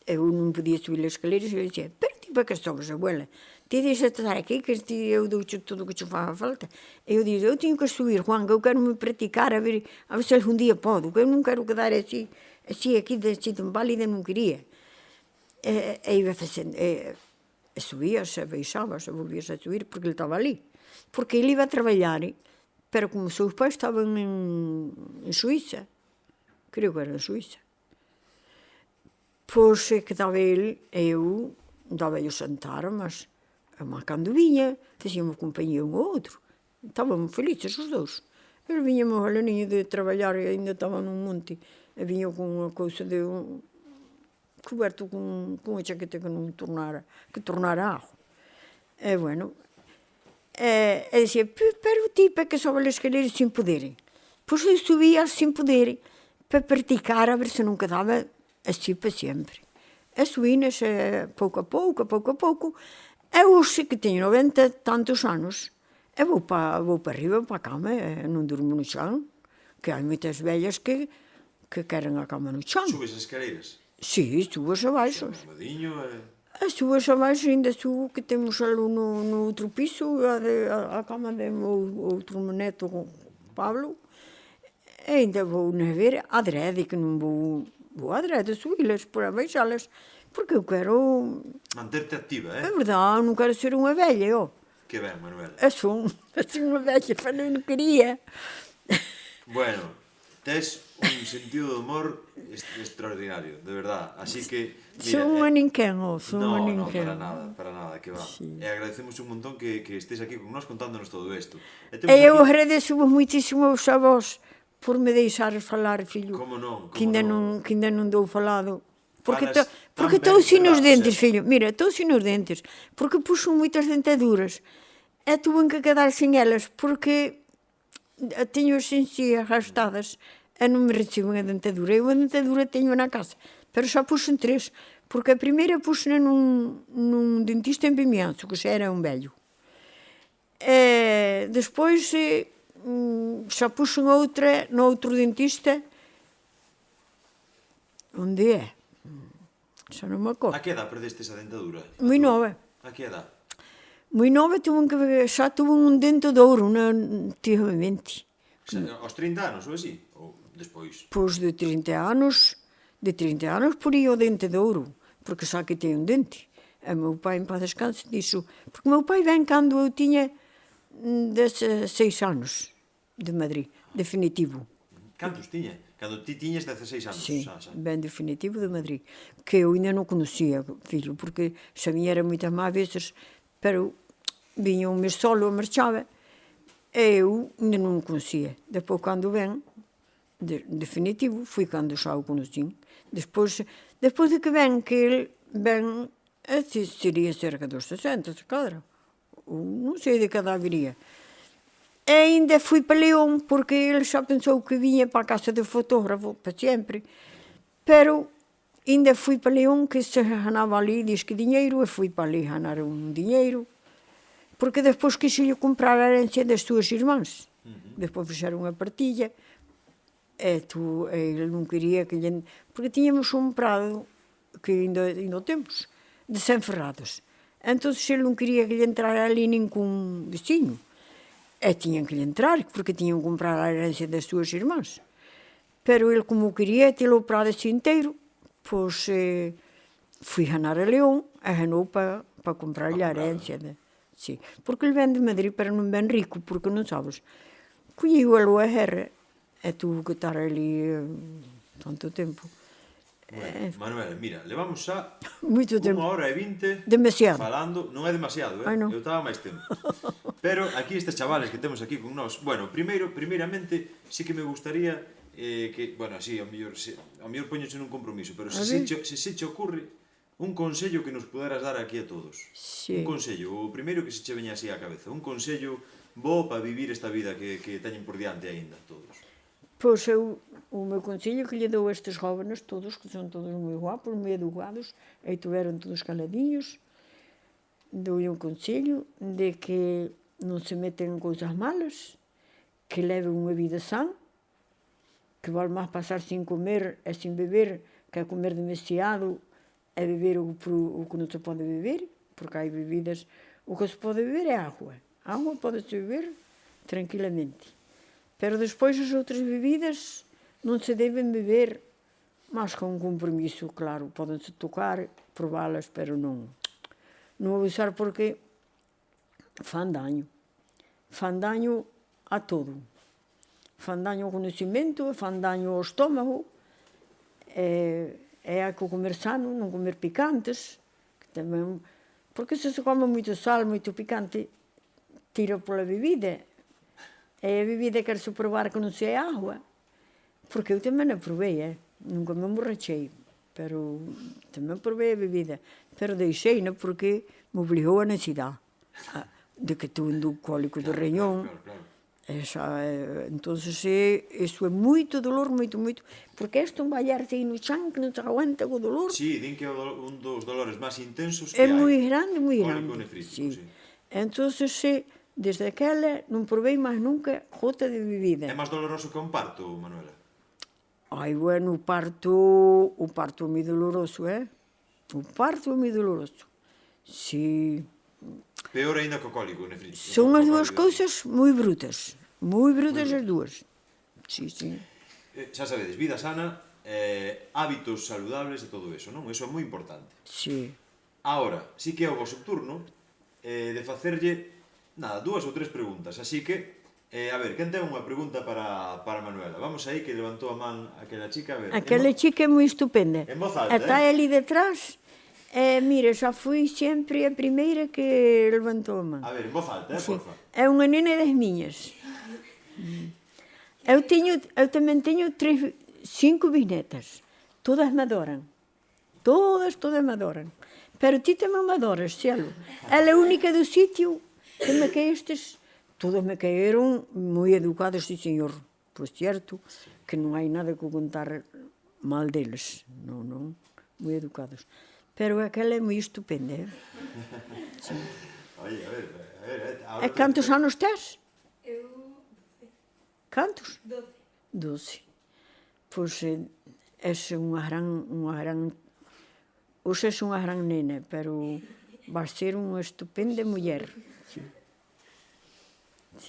eu non podía subir as escaleras e ele dicía, pero ti para que sobres, abuela? Ti deixa de estar aquí, que eu dou-te tudo o que te faga falta. E eu digo, eu teño que subir, Juan, que eu quero me practicar a ver se algún día podo, que eu non quero quedar así aquí, tan válida, non quería. E iba facendo, subías, baixabas, volvías a subir, porque ele estaba ali. Porque ele iba a trabalhar, pero como os seus pais estaban en Suíça, creo que era en Suíça, pois que daba ele, eu dava-lhe o jantar, mas cando vinha, facíamos companhia un ao outro. Estávamos felices os dous. Ele vinha ao alaninho de trabalhar e ainda estava num monte, e vinha com unha cousa de coberto com a chaqueta que non tornara água. E bueno, e dicía, pero ti para que sobe as escaleras sin poder? Pois eu subia sin poder, para practicar a ver se non quedaba así para sempre. E suínas, pouco a pouco, e hoxe que teño 90 tantos anos, e vou para arriba, para a cama, non durmo no chão, que hai moitas vellas que queren a cama no chão. Subes as escaleiras? Sí, subes abaixo. Subes Subes abaixo, ainda subo, que temos ali no outro piso, a cama do meu outro neto, Pablo, e ainda vou na ver, adrede, que non vou adrede subir-las, por abaixá-las, porque eu quero... Manterte activa, É verdade, non quero ser unha velha, ó. Que ben, Manuela. Son unha velha, pero non quería. Bueno, tes un sentido de humor extraordinario, de verdad, así que... Son unha ninquén, ó, No, para nada, que va. E agradecemos un montón que estés aquí con nós contándonos todo isto. E eu agradezo-vos moitísimo a vos por me deixares falar, fillo. Como non, que ainda non dou falado. Porque Falas estou sin os ben, dentes, fillo. Mira, estou sin os dentes. Porque puxo moitas dentaduras. E tuve que quedar sin elas, porque teño as encías gastadas e non me recibo a dentadura. Eu a dentadura teño na casa, pero xa puxo en 3. Porque a primeira puxo num dentista en Vimianzo, que xa era un vello. E despois xa puxo outra no outro dentista. Onde é? Xa non me acordo. A que edad perdeste esa dentadura? Moi nova. A que edad? Moi nova, xa tuve un dente de ouro, antigamente. Aos 30 anos ou así? Ou despois? Pois de 30 anos por aí o dente de ouro, porque xa que ten un dente. E meu pai, en paz descanse, dixo, porque meu pai ven cando eu tiña 16 anos de Madrid, definitivo. Cantos tiña? Cando ti tiñas 16 anos? Sí, ben definitivo de Madrid, que eu ainda non conocía, fillo, porque xa viñera moitas máis veces, pero viña un mes solo, marchaba, e eu ainda non o conocía. Depois, cando ven, definitivo, foi cando xa o conocín. Despois de que ven, que ele ven, sería cerca dos 60, se cadra. Non sei de cada viría. E ainda fui para León, porque ele xa pensou que viña para a casa de fotógrafo, para sempre. Pero ainda fui para León, que se ganaba ali, diz que dinheiro, e fui para ali ganar un dinheiro. Porque despois quixo comprar a herencia das súas irmãs. Despois fixeron unha partilha, Ele non quería que lle... Porque tiñamos un prado, que ainda o temos, de 100 ferrados. Entón, ele non quería que lle entrara ali ningún vecino. E tiñan que lle entrar, porque tiñan que comprar a herencia das súas irmãs. Pero ele, como queria ter o prado assim inteiro, pois fui ganar a León, e ganou para comprar-lhe a herencia. Sí. Porque ele vem de Madrid, pero non vem rico, porque non sabes. Colliu a lua herra, e tuvo que estar ali tanto tempo. Bueno, Manuela, mira, levamos xa Moito tempo. 1h20 Demasiado. falando, non é demasiado, Ai, non. eu estaba máis tempo. Pero aquí estes chavales que temos aquí con nós, bueno, primeiramente, sí que me gustaría que, bueno, así, ao mellor poñoche nun compromiso, pero se se che ocurre un consello que nos poderas dar aquí a todos. Sí. Un consello, o primeiro que se che veña así á cabeza, un consello bo para vivir esta vida que teñen por diante aínda todos. Pois o meu consello que lle dou a estes jóvenes, todos, que son todos moi guapos, moi educados, e tiveron todos caladinhos, dou-lhe un consello de que non se meten en cousas malas, que leven unha vida sã, que vale máis pasar sin comer e sin beber que comer demasiado e beber o que non se pode beber, porque hai bebidas... O que se pode beber é agua. A agua pode-se beber tranquilamente. Pero despois as outras bebidas non se deben beber, mas con compromiso, claro. Poden-se tocar, probalas, pero non abusar, porque fan daño. Fan daño a todo. Fan daño ao conhecimento, fan daño ao estómago. Hai que comer sano, non comer picantes. Que tamén, porque se come moito sal, moito picante, tira pola bebida. E a bebida quer-se probar que non sei agua. Porque eu tamén a provei, nunca me emborrachei. Pero tamén provei a bebida. Pero deixei-na porque me obligou a necesidade. De que tuve un cólico do riñón. Entón, iso é moito dolor, moito. Porque isto un vallarse aí no chan que non se aguanta co dolor. Sí, din que é un dos dolores máis intensos que É hai. moi grande, moi grande. Cólico nefrítico, sí. Entón, desde aquela non provei máis nunca gota de bebida. É máis doloroso que un parto, Manuela? Ai, bueno, o parto é moi doloroso, O parto é moi doloroso. Sí. Peor aínda que o cólico nefrítico. Son as dúas cousas moi brutas as dúas. Sí. Xa sabedes, vida sana, hábitos saludables e todo eso, non? Eso é moi importante. Sí. Ahora, sí que é o vosso turno de facerlle, nada, 2 ou 3 preguntas, así que, a ver, quen ten unha pregunta para Manuela? Vamos aí, que levantou a man aquela chica, a ver. Aquela chica é moi estupenda. En voz alta, Está ali detrás, mira, xa fui sempre a primeira que levantou a man. A ver, en voz alta, porfa. É unha nena das miñas. Eu tamén teño 5 bisnetas. Todas me adoran. Todas me adoran. Pero ti tamén me adoras, Cielo. Ela é a única do sitio que me caestes. Todos me caeron moi educados, sí, señor. Por certo, que non hai nada que contar mal deles. Non. Moi educados. Pero aquela é moi estupenda, Sí. Oye, a ver. E cantos anos tes? Eu... Cantos? 12. Pois és unha gran... Hoxe és unha gran nena, pero vas ser unha estupenda muller. Sí.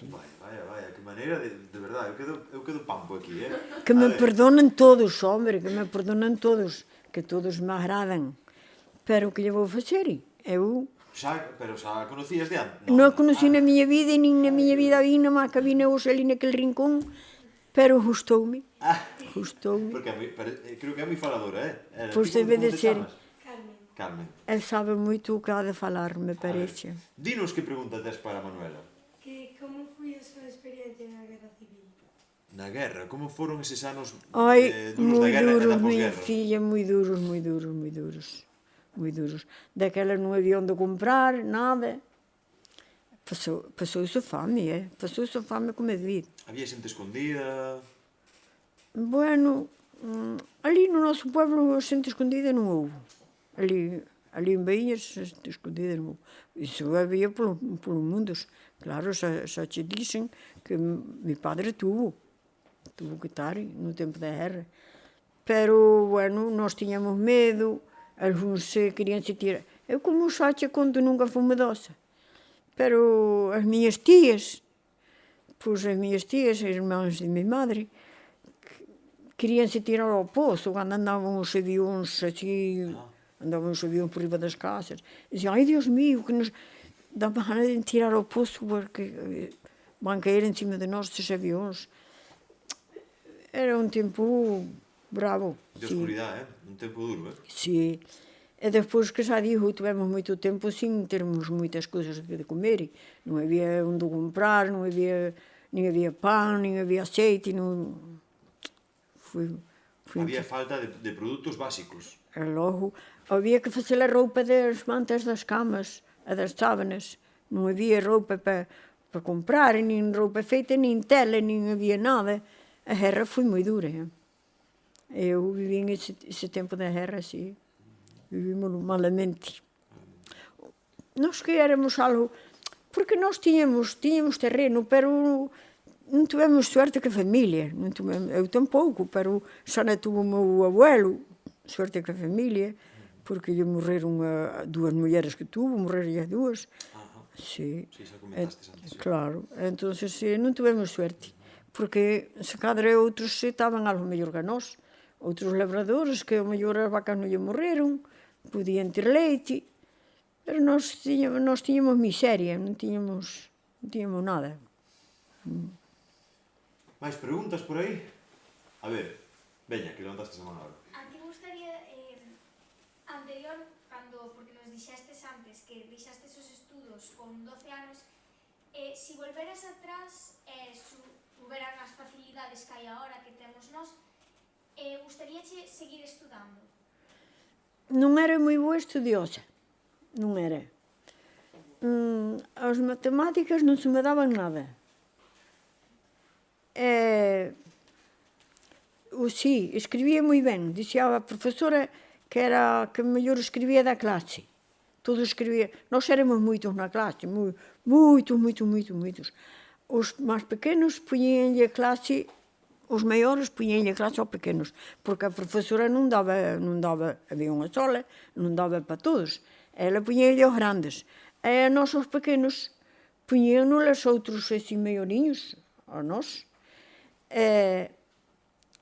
Vaya, que maneira de verdade, eu quedo pampo aquí, Que me perdonen todos, hombre, que me perdonen todos, que todos me agradan. Pero que lle vou facer? Pero xa a conocías de antes? Non a conocí na miña vida, nin na miña vida aí na má cabina hoxe ali naquele rincón, pero gustoume. Porque creo que é moi faladora, Pois debe de ser. Carmen. El sabe moito o que ha de falar, me parece. Dinos que pregunta tes para Manuela. Como foi a súa experiencia na Guerra Civil? Na guerra, como foron eses anos duros da guerra e da duros, miña posguerra? filla, moi duros. Daquela non había onde comprar, nada. Pasou-se fame, Pasou-se fame como é debido. Había xente escondida? Bueno, ali no noso pueblo a xente escondida non houve. Ali en Baíñas, xente escondida non houve. Iso había polo mundos. Claro, xa che dixen que mi padre tuvo tuvo que estar no tempo da guerra. Pero, bueno, nós tiñamos medo, algúns querían se tirar. Eu, como xa che conto, nunca fui medosa. Pero as miñas tías, pois as miñas tías, as irmãs de mi madre, queríanse tirar ao pozo, cando andaban os avións así, andaban os avións por riba das casas. Dizían, ai, Dios mío, que nos dá gana de tirar ao pozo porque van caer encima de nós estes avións. Era un tempo bravo. De oscuridade, un tempo duro, Sí. E despois que xa digo, tivemos moito tempo sin termos moitas cousas de comer. Non había onde comprar, non había, nin había pan, nin había aceite, non... Había falta de produtos básicos. E logo, había que facer a roupa das mantas das camas e das sábanas. Non había roupa para comprar, nin roupa feita, nin tela, nin había nada. A guerra foi moi dura. Eu vivi ese tempo da guerra, sí. Vivímoslo malamente. Nós que éramos algo... Porque nós tiñamos terreno, pero non tivemos suerte que a familia. Eu tampouco, pero xa non tuvo o meu abuelo suerte que a familia, porque lle morreron dúas mulleres que tuvo, morreron as dúas. Sí, xa comentaste antes. Claro, entón non tivemos suerte, porque se cadra outros estaban algo mellor que nós, outros labradores que ao mellor as vacas non lle morreron, podían ter leite, pero nós tiñamos miseria, non tiñamos nada. Máis preguntas por aí? A ver, veña, que levantaste a mano agora. A ti gustaría, anterior, porque nos dixestes antes que deixastes os estudos con 12 anos, si volveras atrás e huberan as facilidades que hai agora que temos nós, gustaríache seguir estudando? Non era moi boa estudiosa, non era. As matemáticas non se me daban nada. Sí, escribía moi ben. Dicía a profesora que era que mellor escribía da clase. Todo escribía. Nós éramos moitos na clase, moitos. Os máis pequenos puñíanlle clase, os maiores puñíanlle clase aos pequenos, porque a profesora non daba, había unha sola, non daba para todos. Ela puñíanlle aos grandes. E a nós, os pequenos, puñíanos outros así maioriños, a nós.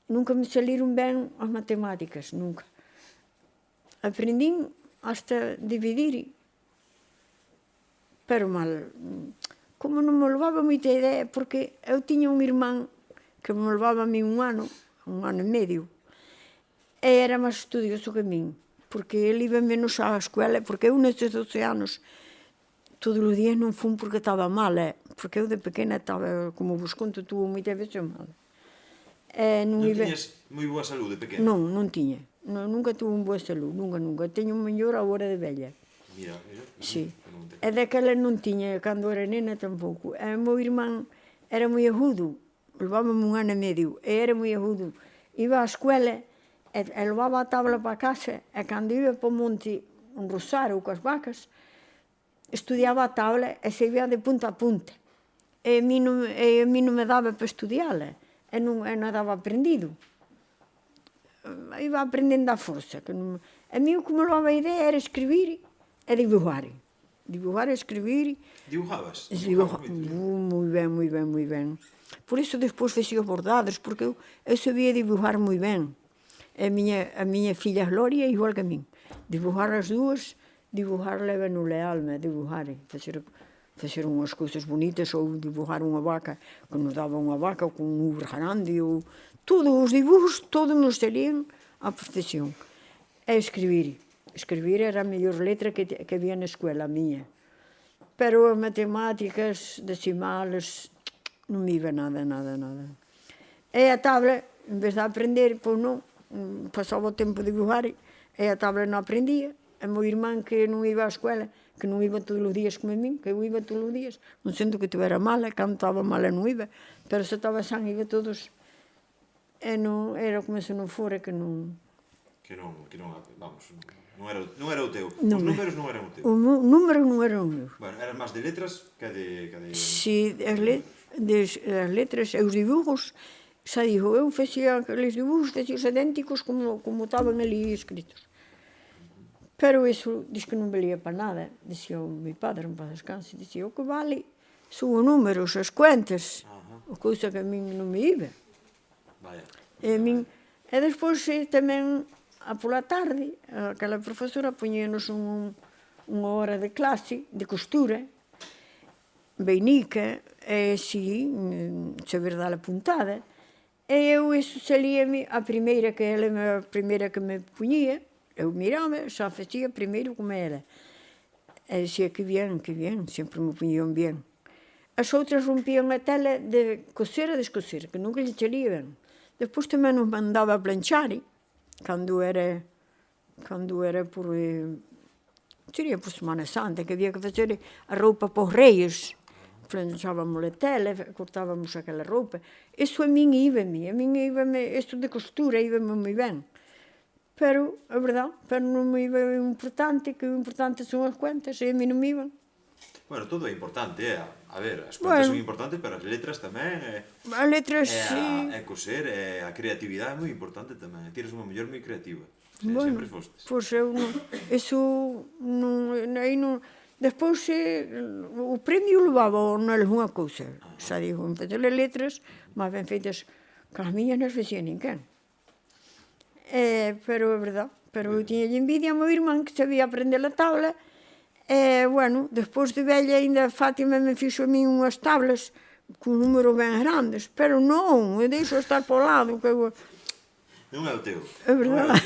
Nunca me saliron ben as matemáticas, nunca. Aprendín hasta dividir, pero mal. Como non me levaba moita idea, porque eu tiña un irmán que me levaba a mí un ano e medio, e era máis estudioso que min, porque ele iba menos á escola, porque eu nestes 12 anos todos os días non fun porque estaba mal, porque eu de pequena estaba, como vos conto, tuvo moitas veces mal. Non tiñas moi boa saúde de pequena? Non tiña. Nunca tuve boa saúde, nunca. Teño mellor agora de vella. Mira. Sí. E daquela non tiña, cando era nena tampouco. E o meu irmán era moi agudo, levábame un ano e medio, e era moi agudo. Iba á escola, e levaba a tabla para casa, e cando iba para o monte, un rosario coas vacas, estudiaba a tabla e se ia de punta a punta. E a mí non me daba para estudiala. E non daba aprendido. Iba aprendendo a forza. A mí o que me levaba a idea era escribir e dibujar. Dibujar e escribir. Dibujabas? Moi ben. Por iso despois fexía os bordados, porque eu sabía dibujar moi ben. A miña filla Gloria igual que a min. Dibujar as dúas, dibujar leva no alma, dibujar, facer unhas cousas bonitas, ou dibujar unha vaca, que nos daba unha vaca con un grande, ou todos os dibujos, todos nos salían á perfección. E escribir. Escribir era a mellor letra que había na escola, a miña. Pero as matemáticas, decimales, non me iba nada. E a tabla, en vez de aprender, pois non, pasaba o tempo de dibujar, e a tabla non aprendía. E meu irmán, que non iba á escola, que non iba todos os días como a min, que eu iba todos os días, non sento que tivera mala, cando estaba mala non iba, pero se estaba san iba todos. E non era como se non fora que non... Vamos, non era o teu. Os números non eran o teu. Os números non eran o meu. Bueno, eran máis de letras que de... Si, as letras e os dibujos, Xa dixo, eu facía aqueles dibujos, facía os idénticos como estaban ali escritos. Pero iso, diz que non valía para nada. Dicía o meu padre, en paz descanse, dicía, o que vale son os números, as cuentas, a cousa que a min non me iba. Vaya. E despois tamén, pola tarde, aquela profesora poñíanos unha hora de clase, de costura, veinica, e si, saber dar a puntada. E eu, iso salíame, a primeira que me poñía, eu miraba, xa facía primeiro como era. E dicía, que bien, sempre me poñían bien. As outras rompían a tela de coser a descoser, que nunca lle salía ben. Despois tamén nos mandaba a planchar, cando era por... sería por Semana Santa, que había que facer a roupa para os reis. Planchábamos a tela, cortábamos aquela roupa. Iso a min íbame, isto de costura íbame moi ben. Pero, a verdade, non me iba importante, que o importante son as cuentas, e a mí non me iban. Bueno, todo é importante, a ver, as cuentas son importantes, pero as letras tamén, as letras, sí. É coser, a creatividade é moi importante tamén. Tires unha muller moi creativa, sempre fostes. Pois eu non, iso aí non... Despois, o premio levaba nalgunha cousa. Xa digo, en fazer as letras, máis ben feitas que as miñas non facía ninguén. Pero é verdade, pero eu tiña envidia ao meu irmán que sabía aprender a tabla. Bueno, despois de velha, ainda Fátima me fixo a mí unhas tablas con números ben grandes, pero non, eu deixo estar para o lado, que eu... Non é o teu. É verdade.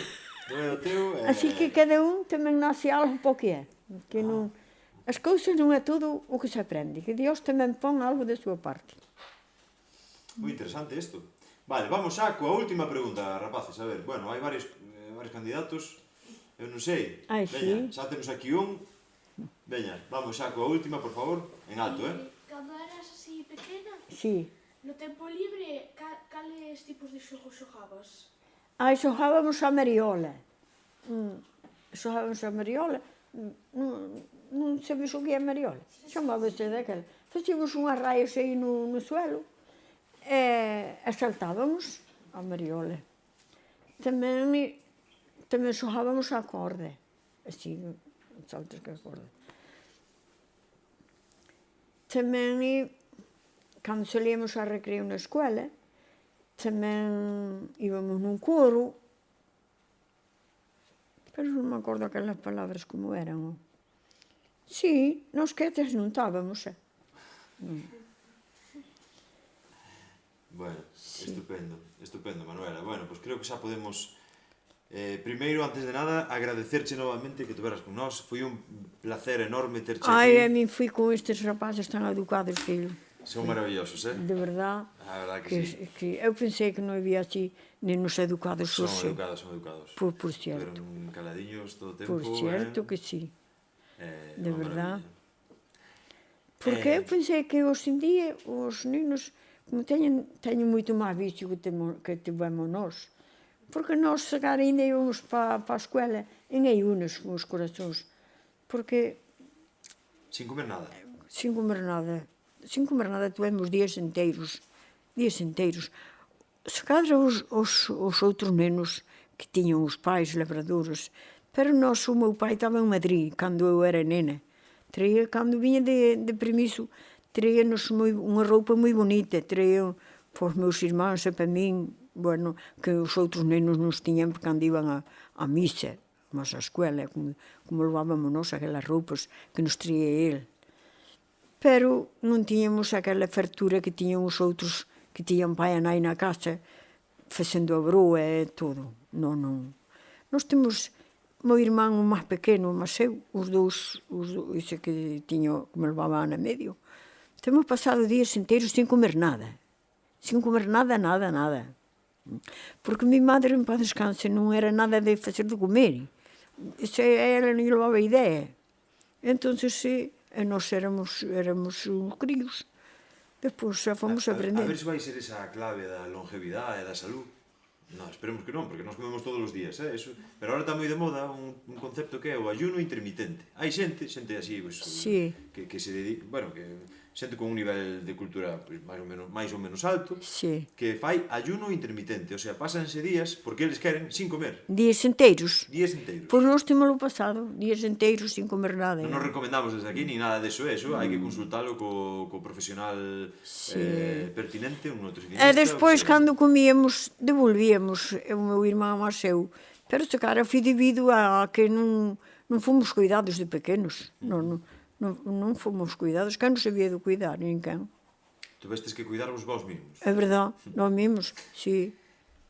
Non é o teu. Así que cada un tamén nace algo para o que é. Que non... As cousas non é todo o que se aprende, que Dios tamén pon algo da súa parte. Moi interesante isto. Vale, vamos xa coa última pregunta, rapaces. A ver, bueno, hai varios candidatos. Eu non sei. Veña, xa temos aquí un. Veña, vamos xa coa última, por favor. En alto, Cando eras así pequena, Sí. no tempo libre, cales tipos de xogos xogabas? Xogábamos a mariola. Xogábamos a mariola. Non sabes o que é a mariola? Chamábase daquela. Facíamos unhas raias aí no suelo e saltábamos a mariola. Tamén xogábamos a corda. Así, saltos que a corda. Tamén, cando salíamos a recreo na escola, tamén íbamos nun coro, pero non me acordo aquelas palabras como eran. Sí, nós quietas non estábamos, Bueno, estupendo, Manuela. Bueno, pois creo que xa podemos... primeiro, antes de nada, agradecerche novamente que tuveras con nós. Foi un placer enorme terche aquí. A mí fui con estes rapaces tan educados, filho. Son maravillosos, De verdad. A verdad que sí. Que eu pensei que non había así nenos educados. Son educados. Por certo. Pero caladiños todo o tempo. Por certo que sí. De verdad. Maravilla. Porque eu pensei que hoxe en día os nenos como teñen moito máis vicio que tivemos nós. Porque nós agora ainda íbamos para a escola en ayunas con os corazóns. Porque... Sin comer nada. Sin comer nada, tivemos días inteiros. Se cadra os outros nenos que tiñan os pais labradores, pero nós, o meu pai estaba en Madrid, cando eu era nena. Cando viña de permiso, traía-nos unha roupa moi bonita, traía para os meus irmáns e para min, bueno, que os outros nenos nos tiñan cando iban a misa, mas a escola, como levábamos nós aquelas roupas que nos traía ele. Pero non tiñamos aquela fartura que tiñan os outros que tiñan pai e nai na casa, facendo a broa e todo. Non. Nós temos... O meu irmán, o máis pequeno, mas eu, os dous, ese que tiño, que me levaba ano e medio, temos pasado días inteiros sin comer nada. Sin comer nada. Porque a minha madre, en paz descanse, non era nada de facer de comer. Ela non levaba a ideia. Entón, nós éramos uns críos. Depois xa fomos aprendendo. A ver se vai ser esa clave da longevidade e da salud. No, esperemos que non, porque nos comemos todos os días, eso. Pero ahora está moi de moda un concepto que é o ayuno intermitente. Hai xente así, pues, sí. que se dedica, bueno, que xente con un nivel de cultura pois, máis ou menos alto, Sí. que fai ayuno intermitente, o sea, pásanse días porque eles queren sin comer, Días enteiros. días enteiros. Pois nós temos o pasado, días enteiros sin comer nada. Non nos recomendamos desde aquí ni nada deso, eso, hai que consultalo co profesional pertinente, un nutricionista. E despois, o sea, cando comíamos, devolvíamos o meu irmán ao seu. Pero este cara foi debido a que non fomos cuidados de pequenos. Non fomos cuidados. Quen non sabía de cuidar? Ninguén. Tuvestes que cuidarvos vos mesmos. É verdade, nós mesmos, sí.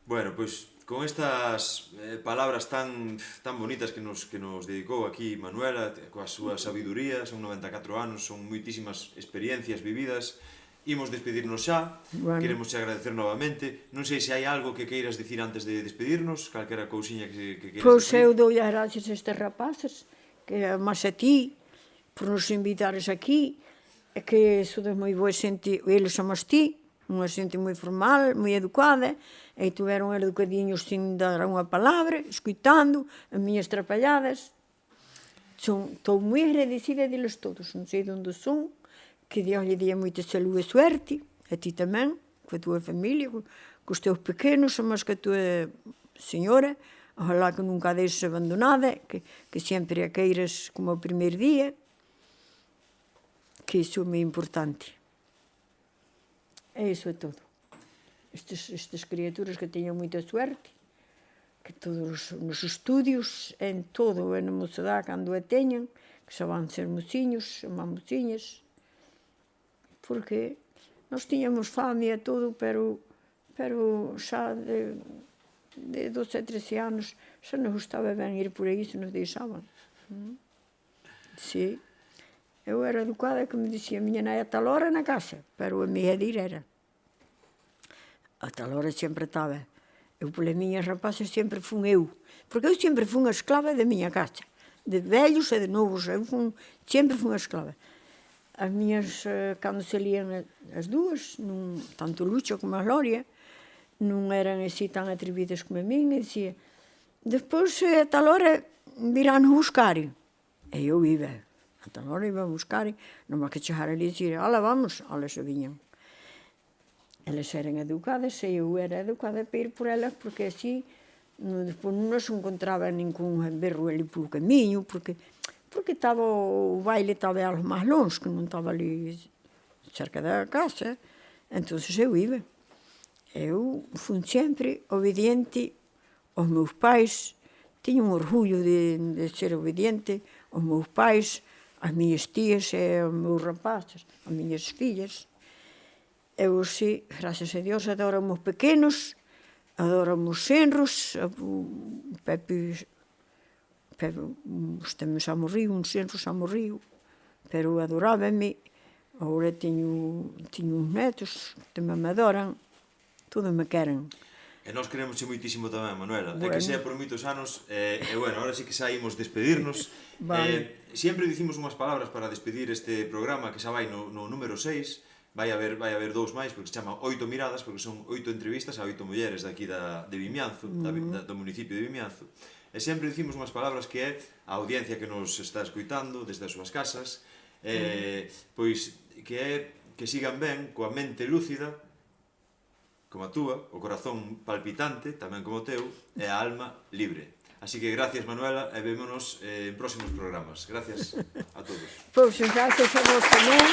Bueno, pois con estas palabras tan bonitas que nos dedicou aquí Manuela, coa súa sabiduría, son 94 anos, son moitísimas experiencias vividas. Imos despedirnos xa, Bueno. queremos che agradecer novamente. Non sei se hai algo que queiras dicir antes de despedirnos, calquera cousiña que queiras Pois decir. eu dou as gracias a estes rapaces, que máis a ti, por nos invitares aquí, e que sodes moi boa xente, eles somos ti, unha xente moi formal, moi educada, e tiveron educadiños sin dar unha palabra, escuitando as miñas trapalladas. Estou moi agradecida deles todos, non sei de onde son, que Dios lle día moita saúde e suerte, a ti tamén, coa tua familia, cos teus pequenos, a máis que a tua señora, ojalá que nunca a deixes abandonada, que sempre a queiras como o primeiro día, que iso é moi importante. E iso é todo. Estas criaturas que teñen moita suerte, que todos nos estudios, en todo, en a mocedade, cando a teñen, que xa van ser mociños, mociñas, porque nós tiñamos fame e todo, pero xa de 12 a 13 anos xa nos gustaba ben ir por aí se nos deixaban. Sí. Eu era educada que me dicía, miña nai a tal hora na casa, pero a miña dir era. A tal hora sempre estaba. Eu, polas miñas rapaces, sempre fun eu. Porque eu sempre fun a esclava da miña casa. De vellos e de novos. Eu sempre fun a esclava. As miñas, cando se lían as dúas, tanto Lucho como a Gloria, non eran así tan atrevidas como a min, e dicía, despois a tal hora virán buscar. E eu iba, a tal hora iba a buscar, non máis que chegar ali e dicir, ala, vamos, elas se viñan. Elas eran educadas e eu era educada para ir por elas, porque así, despois non nos encontraba ningún berro ali polo camiño, porque estaba o baile estaba algo máis longe, que non estaba ali cerca da casa. Entón eu iba. Eu fui sempre obediente aos meus pais, tiña un orgullo de ser obediente aos meus pais, ás miñas tías e aos meus rapaces, ás miñas fillas. Eu, sí, gracias a Dios, adoro os meus pequenos, adoro os meus senros, o Pepe tamén xa morriu, un senro xa morriu, pero adorábame. Agora teño uns netos que tamén me adoran, todos me queren. E nós queremos moitísimo tamén, Manuela. Bueno. É que sea por moitos anos, e bueno, ahora sí que xa imos despedirnos. Vale. Sempre dicimos unhas palabras para despedir este programa, que xa vai no número 6, vai haber 2 máis, porque se chama 8 miradas, porque son 8 entrevistas a 8 mulleres daqui de Vimianzo, do municipio de Vimianzo. E sempre dicimos unhas palabras que é a audiencia que nos está escoitando desde as súas casas, pois que sigan ben, coa mente lúcida, como a túa, o corazón palpitante, tamén como o teu, e a alma libre. Así que gracias, Manuela, e vémonos en próximos programas. Gracias a todos. Pois, gracias a vos tamén.